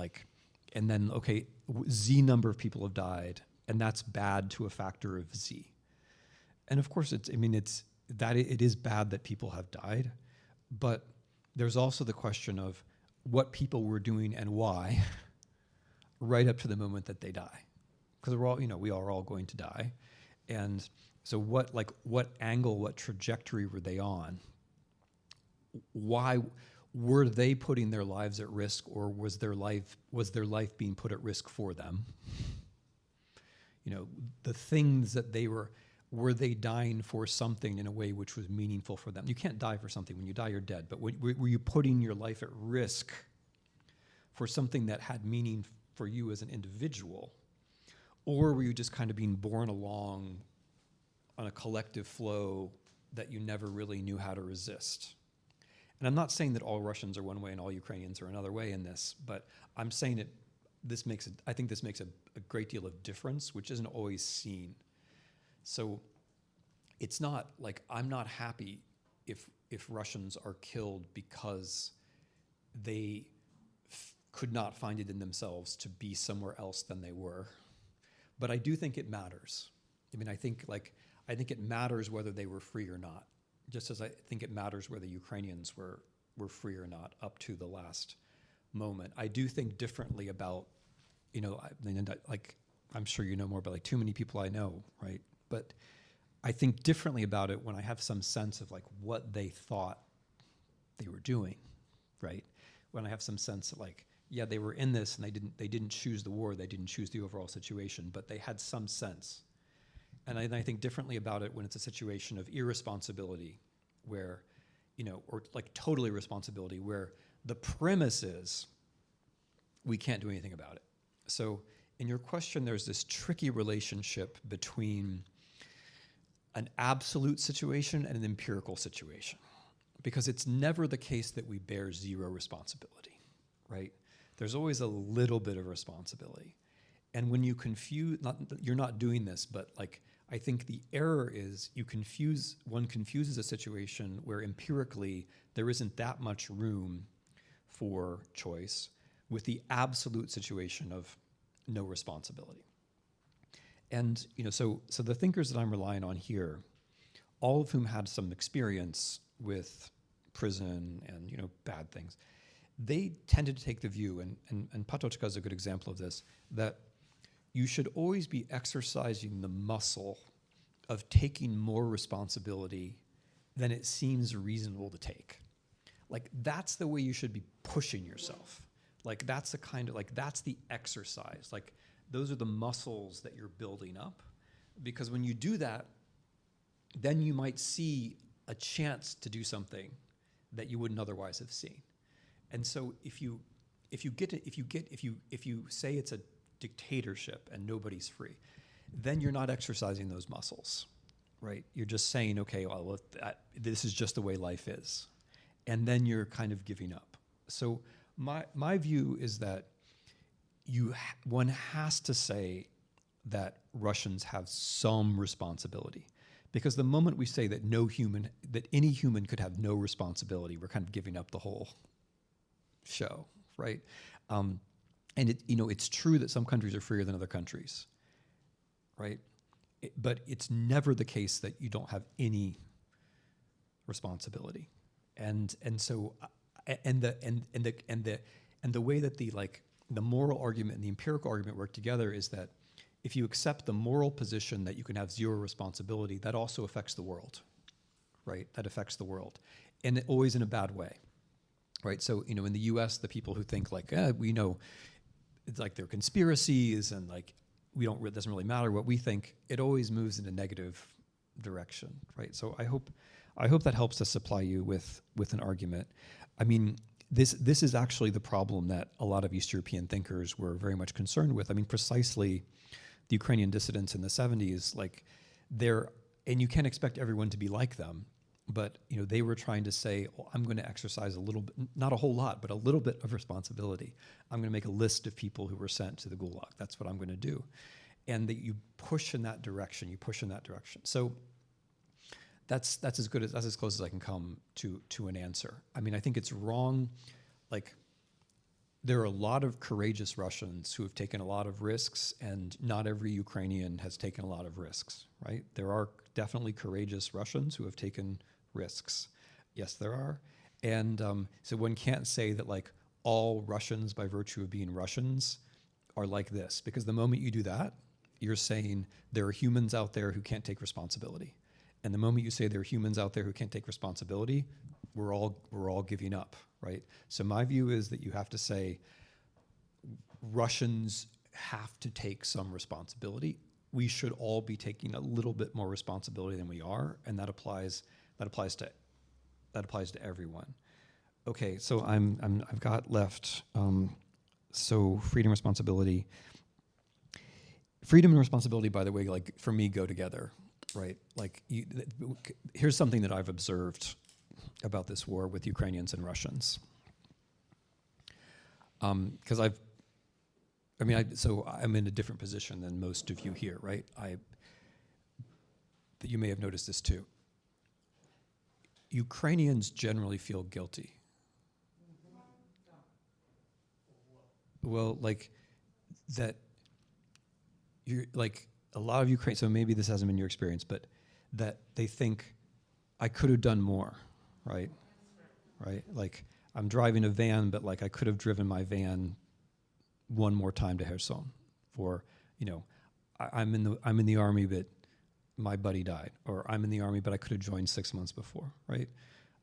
[SPEAKER 2] then, okay, Z number of people have died, and that's bad to a factor of Z. And of course, it is bad that people have died, but there's also the question of what people were doing and why right up to the moment that they die. Because we are all going to die. And so what angle, what trajectory were they on? Why were they putting their lives at risk, or was their life being put at risk for them? The things that were they dying for something in a way which was meaningful for them? You can't die for something. When you die, you're dead. But were you putting your life at risk for something that had meaning for you as an individual? Or were you just kind of being borne along on a collective flow that you never really knew how to resist? And I'm not saying that all Russians are one way and all Ukrainians are another way in this, but I'm saying I think this makes a great deal of difference, which isn't always seen. So it's not like I'm not happy if Russians are killed because they could not find it in themselves to be somewhere else than they were. But I do think it matters. I think it matters whether they were free or not, just as I think it matters whether Ukrainians were free or not up to the last moment. I do think differently about, I'm sure you know more, but too many people I know, right? But I think differently about it when I have some sense of what they thought they were doing, right? When I have some sense that yeah, they were in this and they didn't choose the war, they didn't choose the overall situation, but they had some sense. And I think differently about it when it's a situation of irresponsibility, where, or total irresponsibility, where the premise is we can't do anything about it. So in your question, there's this tricky relationship between an absolute situation and an empirical situation, because it's never the case that we bear zero responsibility, right? There's always a little bit of responsibility. And when you confuse, you're not doing this, but I think the error is one confuses a situation where empirically there isn't that much room for choice with the absolute situation of no responsibility. And so the thinkers that I'm relying on here, all of whom had some experience with prison and bad things, they tended to take the view, and Patočka is a good example of this, that you should always be exercising the muscle of taking more responsibility than it seems reasonable to take. That's the way you should be pushing yourself. That's the kind of, that's the exercise. Those are the muscles that you're building up. Because when you do that, then you might see a chance to do something that you wouldn't otherwise have seen. And so if you say it's a dictatorship and nobody's free, then you're not exercising those muscles, right? You're just saying, okay, well, this is just the way life is. And then you're kind of giving up. So my view is that one has to say that Russians have some responsibility. Because the moment we say that any human could have no responsibility, we're kind of giving up the whole show, right? And it's true that some countries are freer than other countries, right? But it's never the case that you don't have any responsibility, and so the way that the moral argument and the empirical argument work together is that if you accept the moral position that you can have zero responsibility, that also affects the world, right? That affects the world, and always in a bad way, right? So in the U.S., the people who think we know, it's there are conspiracies and it doesn't really matter what we think, it always moves in a negative direction, right? So I hope that helps to supply you with an argument. I mean, this is actually the problem that a lot of East European thinkers were very much concerned with. I mean, precisely the Ukrainian dissidents in the 70s, like and you can't expect everyone to be like them, but they were trying to say, oh, I'm going to exercise a little bit, not a whole lot, but a little bit of responsibility. I'm going to make a list of people who were sent to the Gulag. That's what I'm going to do. And that you push in that direction, So that's as good as, that's as close as I can come to an answer. I mean, I think it's wrong. Like, there are a lot of courageous Russians who have taken a lot of risks, and not every Ukrainian has taken a lot of risks, right? There are definitely courageous Russians who have taken risks. Yes, there are. And so one can't say that like all Russians, by virtue of being Russians, are like this, because the moment you do that, you're saying there are humans out there who can't take responsibility. And the moment you say there are humans out there who can't take responsibility, we're all giving up, right? So my view is that you have to say Russians have to take some responsibility. We should all be taking a little bit more responsibility than we are, and that applies to everyone. Okay, so I've got left. So freedom, responsibility. Freedom and responsibility, by the way, like for me, go together, right? Like, here's something that I've observed about this war with Ukrainians and Russians. Because so I'm in a different position than most of you here, right? You may have noticed this too. Ukrainians generally feel guilty. Well, like that, you're like a lot of Ukraine, so maybe this hasn't been your experience, but that they think I could have done more, right? Right? Like, I'm driving a van, but like I could have driven my van one more time to Kherson. Or, I'm in the army, but my buddy died. Or I'm in the army, but I could have joined 6 months before, right?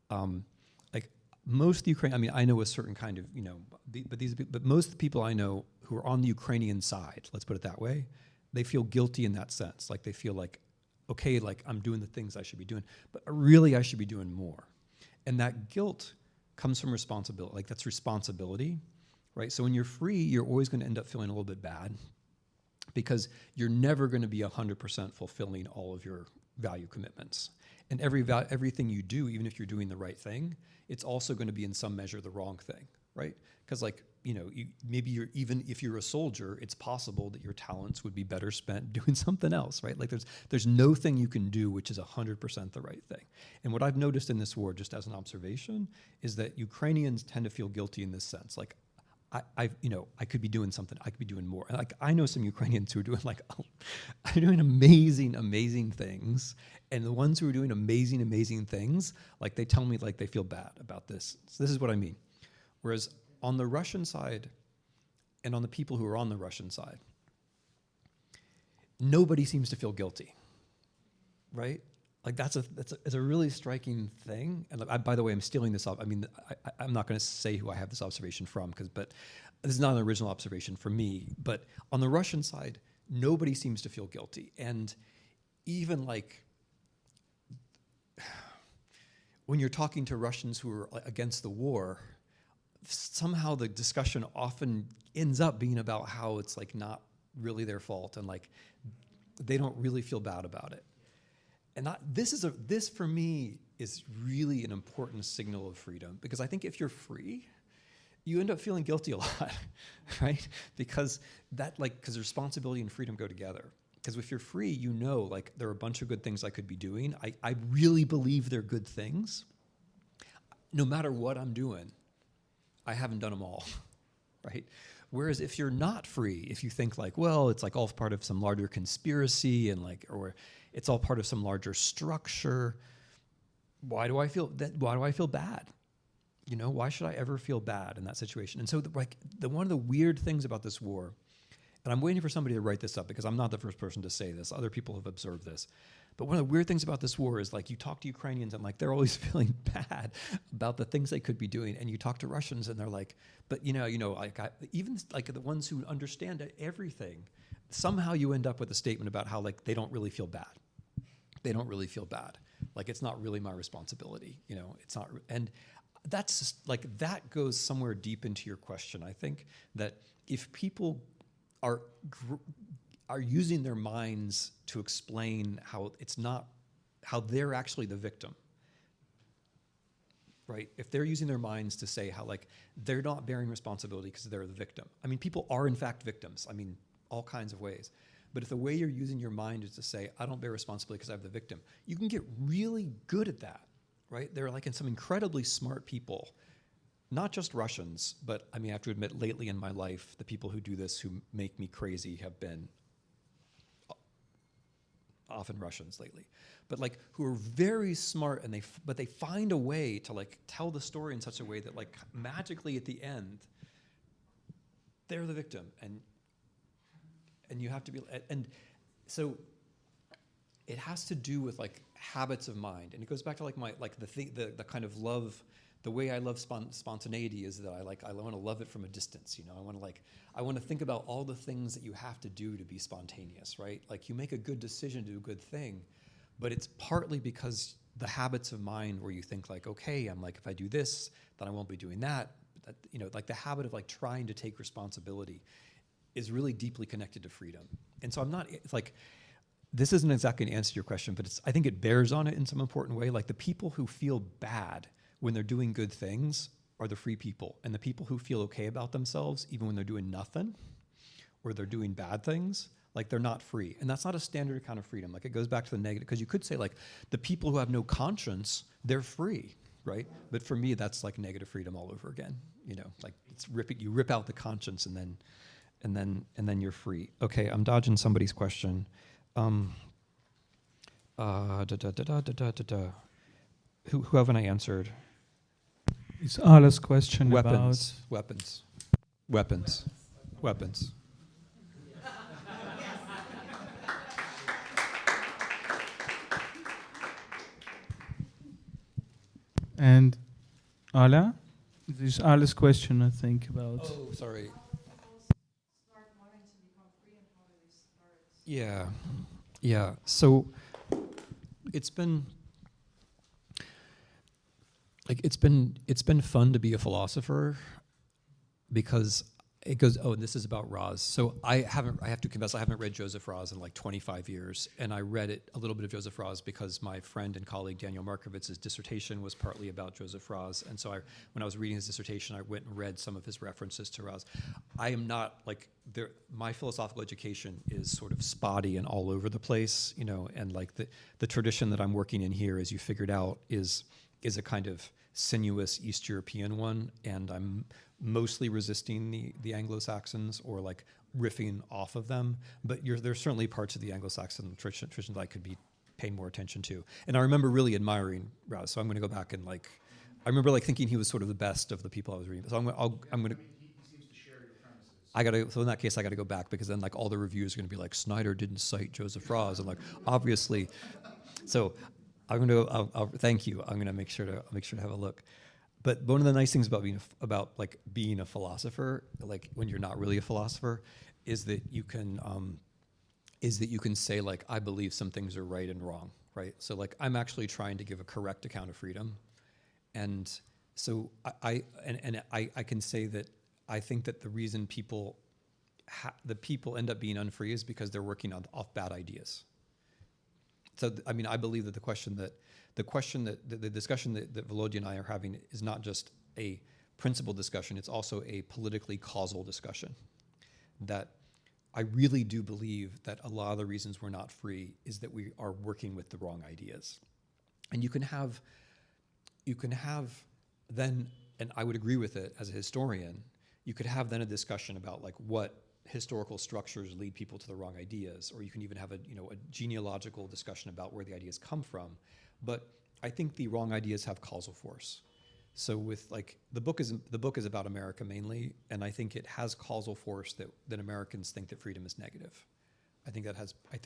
[SPEAKER 2] Like most of the Ukraine, I mean, I know a certain kind of, but most of the people I know who are on the Ukrainian side, let's put it that way, they feel guilty in that sense. Like they feel like, okay, like I'm doing the things I should be doing, but really I should be doing more. And that guilt comes from responsibility. Like, that's responsibility, right? So when you're free, you're always going to end up feeling a little bit bad, because you're never going to be 100% fulfilling all of your value commitments. And everything you do, even if you're doing the right thing, it's also going to be in some measure the wrong thing, right? Because maybe even if you're a soldier, it's possible that your talents would be better spent doing something else, right? Like there's no thing you can do which is 100% the right thing. And what I've noticed in this war, just as an observation, is that Ukrainians tend to feel guilty in this sense. Like, I could be doing something. I could be doing more. And like, I know some Ukrainians who are doing amazing, amazing things. And the ones who are doing amazing, amazing things, like they tell me like they feel bad about this. So this is what I mean. Whereas on the Russian side, and on the people who are on the Russian side, nobody seems to feel guilty, right? Like that's a really striking thing. And by the way, I'm stealing this up. I mean, I'm not going to say who I have this observation from, but this is not an original observation for me. But on the Russian side, nobody seems to feel guilty. And even like when you're talking to Russians who are against the war, somehow the discussion often ends up being about how it's like not really their fault, and like they don't really feel bad about it. And this for me is really an important signal of freedom, because I think if you're free, you end up feeling guilty a lot, right? Because responsibility and freedom go together. Because if you're free, like there are a bunch of good things I could be doing. I really believe they're good things. No matter what I'm doing, I haven't done them all, right? Whereas if you're not free, if you think like, well, it's like all part of some larger conspiracy and like, or it's all part of some larger structure, why do I feel bad? Why should I ever feel bad in that situation? And so one of the weird things about this war, and I'm waiting for somebody to write this up because I'm not the first person to say this, other people have observed this, but one of the weird things about this war is like you talk to Ukrainians and like they're always feeling bad about the things they could be doing, and you talk to Russians and they're like, but even like the ones who understand everything, somehow you end up with a statement about how like they don't really feel bad. they don't really feel bad. Like, it's not really my responsibility, you know, it's not, and that's just, like, that goes somewhere deep into your question. I think that if people are using their minds to explain how it's not, how they're actually the victim, right? If they're using their minds to say how, like, they're not bearing responsibility because they're the victim. I mean, people are in fact victims. I mean, all kinds of ways. But if the way you're using your mind is to say, I don't bear responsibility because I'm the victim, you can get really good at that, right? There are, like, some incredibly smart people, not just Russians, but I mean, I have to admit, lately in my life, the people who do this, who make me crazy, have been often Russians lately, but, like, who are very smart, and but they find a way to, like, tell the story in such a way that, like, magically at the end, they're the victim, and you have to be, and so it has to do with, like, habits of mind, and it goes back to, like, my, like, the kind of love, the way I love spontaneity is that I want to love it from a distance, you know. I want to think about all the things that you have to do to be spontaneous, right? Like, you make a good decision to do a good thing, but it's partly because the habits of mind where you think, like, okay, I'm like, if I do this, then I won't be doing that. That, you know, like, the habit of, like, trying to take responsibility is really deeply connected to freedom. And so I'm not, it's like, this isn't exactly an answer to your question, but I think it bears on it in some important way. Like, the people who feel bad when they're doing good things are the free people. And the people who feel okay about themselves, even when they're doing nothing, or they're doing bad things, like, they're not free. And that's not a standard account of freedom. Like, it goes back to the negative, because you could say, like, the people who have no conscience, they're free, right? But for me, that's like negative freedom all over again. You know, like, it's you rip out the conscience, and then you're free. Okay, I'm dodging somebody's question. Who haven't I answered?
[SPEAKER 1] It's Ala's question
[SPEAKER 2] Weapons.
[SPEAKER 1] about
[SPEAKER 2] Weapons.
[SPEAKER 1] And Ala, this is Ala's question, I think, about.
[SPEAKER 2] Oh, sorry. Yeah. So it's been fun to be a philosopher, because it goes, oh, and this is about Raz. So I have to confess, I haven't read Joseph Raz in like 25 years. And I read a little bit of Joseph Raz because my friend and colleague Daniel Markovitz's dissertation was partly about Joseph Raz. And so when I was reading his dissertation, I went and read some of his references to Raz. I am not, like, my philosophical education is sort of spotty and all over the place, you know, and, like, the tradition that I'm working in here, as you figured out, is a kind of sinuous East European one, and I'm mostly resisting the Anglo-Saxons, or, like, riffing off of them. But there's certainly parts of the Anglo-Saxon tradition that I could be paying more attention to. And I remember really admiring Raz, so I'm going to go back and, like, I remember, like, thinking he was sort of the best of the people I was reading. So I'm going to.
[SPEAKER 3] He seems to share your premises.
[SPEAKER 2] So in that case, I got to go back, because then, like, all the reviews are going to be like, Snyder didn't cite Joseph Raz, and, like, obviously. So I'm going to. I'll thank you. I'm going to make sure to have a look. But one of the nice things about being a philosopher, like, when you're not really a philosopher, is that you can say, like, I believe some things are right and wrong, right? So, like, I'm actually trying to give a correct account of freedom, and so I can say that I think that the reason people end up being unfree is because they're working off bad ideas. So, I mean, I believe that the discussion that Volodya and I are having is not just a principled discussion, it's also a politically causal discussion. That I really do believe that a lot of the reasons we're not free is that we are working with the wrong ideas. And you can have then, and I would agree with it as a historian, you could have then a discussion about, like, what historical structures lead people to the wrong ideas, or you can even have a genealogical discussion about where the ideas come from. But I think the wrong ideas have causal force. So with, like, the book is about America mainly, and I think it has causal force that Americans think that freedom is negative. I think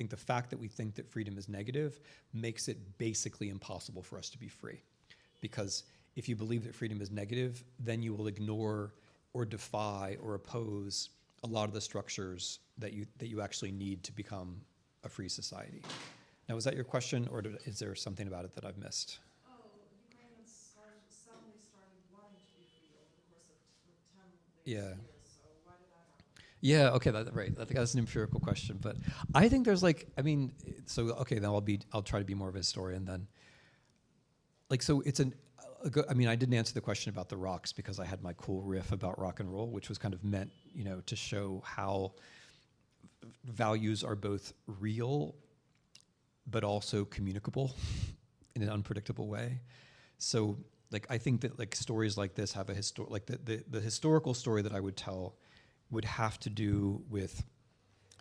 [SPEAKER 2] the fact that we think that freedom is negative makes it basically impossible for us to be free. Because if you believe that freedom is negative, then you will ignore or defy or oppose a lot of the structures that you actually need to become a free society. Now, was that your question, or is there something about it that I've missed?
[SPEAKER 7] Ukrainians suddenly started wanting to be free over the course of 10
[SPEAKER 2] Yeah.
[SPEAKER 7] years, so why did that happen?
[SPEAKER 2] Yeah, okay, right. I think that's an empirical question, but I think there's okay, then I'll try to be more of a historian then. So it's I didn't answer the question about the rocks because I had my cool riff about rock and roll, which was kind of meant, to show how values are both real but also communicable in an unpredictable way. So I think that stories like this have the historical story that I would tell would have to do with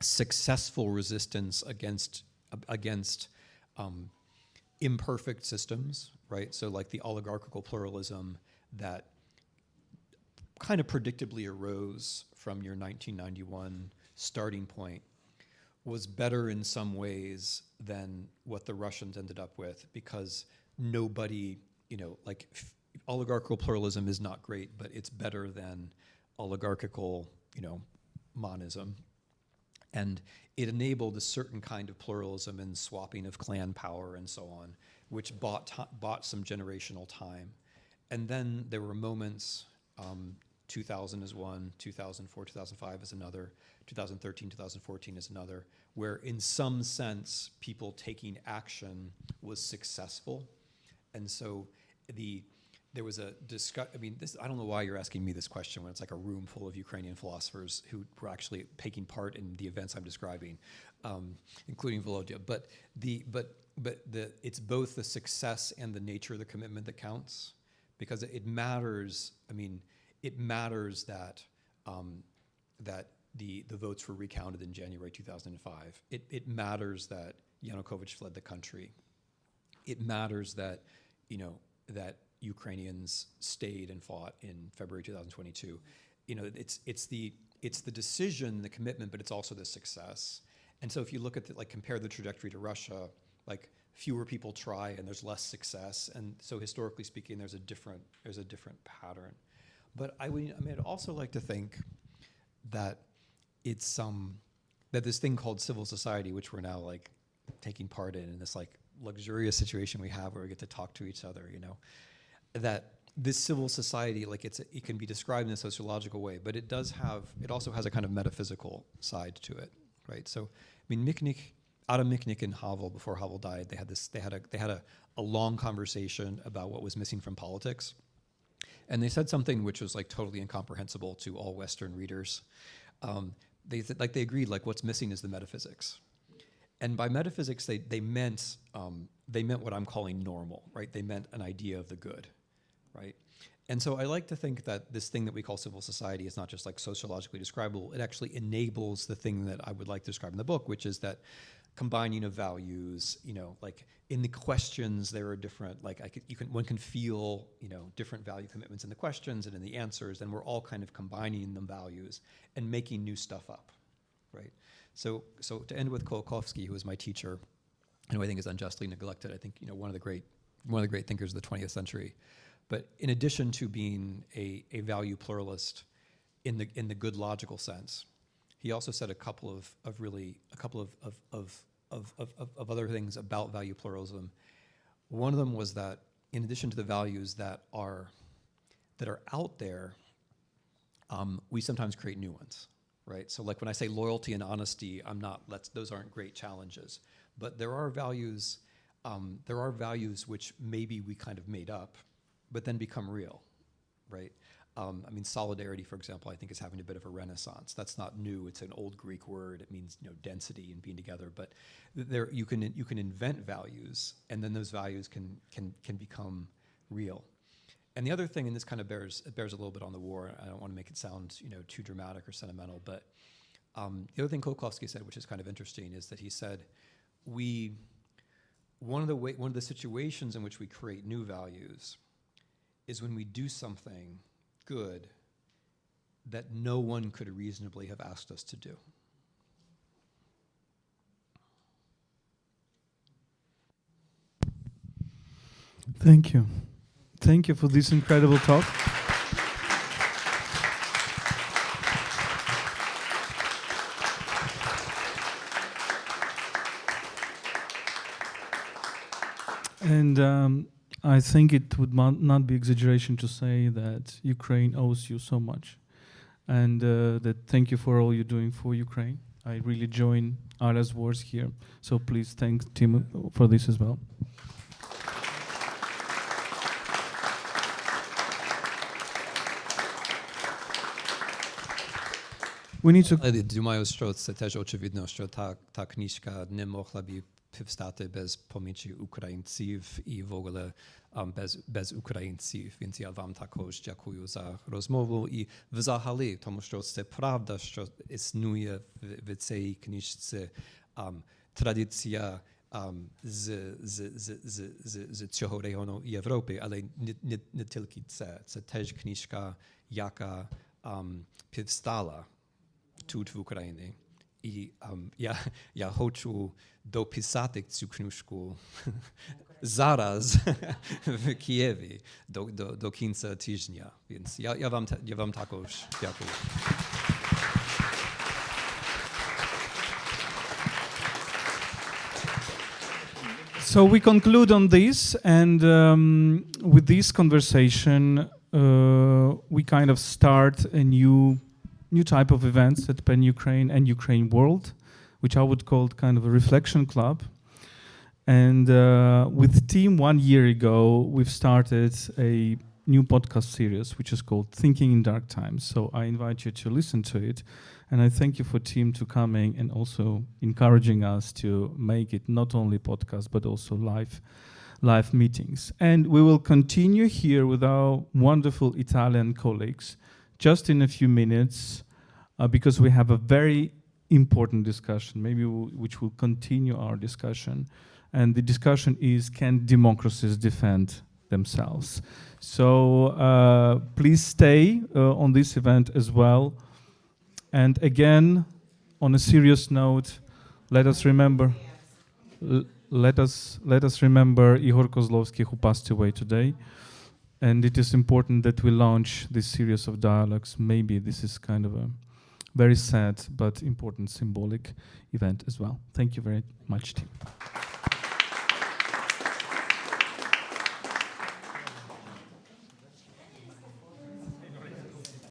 [SPEAKER 2] successful resistance against imperfect systems, right? So the oligarchical pluralism that kind of predictably arose from your 1991 starting point was better in some ways than what the Russians ended up with, because nobody, oligarchical pluralism is not great, but it's better than oligarchical, monism. And it enabled a certain kind of pluralism and swapping of clan power and so on, which bought some generational time. And then there were moments, 2000 is one, 2004, 2005 is another, 2013, 2014 is another, where in some sense, people taking action was successful. And so there was a discussion, I don't know why you're asking me this question when it's a room full of Ukrainian philosophers who were actually taking part in the events I'm describing, including Volodya. But it's both the success and the nature of the commitment that counts, because it matters. It matters that the votes were recounted in January 2005. It matters that Yanukovych fled the country. It matters that that Ukrainians stayed and fought in February 2022. It's the decision, the commitment, but it's also the success. And so if you look at compare the trajectory to Russia, fewer people try and there's less success. And so historically speaking, there's a different pattern. But I'd also like to think that it's that this thing called civil society, which we're now taking part in this luxurious situation we have where we get to talk to each other, that this civil society, it can be described in a sociological way, but it also has a kind of metaphysical side to it, right? So, Adam Michnik and Havel, before Havel died, they had a long conversation about what was missing from politics. And they said something which was totally incomprehensible to all Western readers. They agreed what's missing is the metaphysics. And by metaphysics, they meant what I'm calling normal, right? They meant an idea of the good, right? And so I like to think that this thing that we call civil society is not just sociologically describable. It actually enables the thing that I would like to describe in the book, which is that combining of values, in the questions there are different, one can feel, different value commitments in the questions and in the answers, and we're all kind of combining the values and making new stuff up, right? So to end with Kolakowski, who was my teacher, and who I think is unjustly neglected, I think, one of the great thinkers of the 20th century. But in addition to being a value pluralist in the good logical sense, he also said a couple of other things about value pluralism. One of them was that in addition to the values that are out there, we sometimes create new ones, right? So when I say loyalty and honesty, those aren't great challenges, but there are values which maybe we kind of made up, but then become real, right? Solidarity, for example, I think is having a bit of a renaissance. That's not new. It's an old Greek word. It means density and being together. But you can invent values, and then those values can become real. And the other thing, and this kind of bears a little bit on the war. I don't want to make it sound too dramatic or sentimental, but the other thing Kolakowski said, which is kind of interesting, is that he said one of the situations in which we create new values is when we do something good that no one could reasonably have asked us to do.
[SPEAKER 1] Thank you. Thank you for this incredible talk. And I think it would not be exaggeration to say that Ukraine owes you so much. And that thank you for all you're doing for Ukraine. I really join Ara's words here. So please thank Tim for this as well. We need to...
[SPEAKER 2] Думаю, що це теж очевидно, що та книжка не могла б повстати без помічі українців і в огуле без українців. Więc я вам також дякую за розмову і взагалі, тому що це правда, що існує в цій книжці традиція з цього регіону Європи, але не тільки це. Це теж книжка, яка повстала тут в Україні. І я хочу дописати цю книжку зараз в Києві до кінця тижня. Więc я вам також дякую.
[SPEAKER 1] So we conclude on this, and with this conversation, we kind of start a new type of events at PEN Ukraine and UkraineWorld, which I would call kind of a reflection club. And with Team 1 year ago, we've started a new podcast series, which is called Thinking in Dark Times. So I invite you to listen to it. And I thank you for Team to coming and also encouraging us to make it not only podcast, but also live meetings. And we will continue here with our wonderful Italian colleagues just in a few minutes, because we have a very important discussion, maybe which will continue our discussion. And the discussion is, can democracies defend themselves? So please stay on this event as well. And again, on a serious note, let us remember Igor Kozlovsky, who passed away today. And it is important that we launch this series of dialogues. Maybe this is kind of a very sad but important symbolic event as well. Thank you very much, team.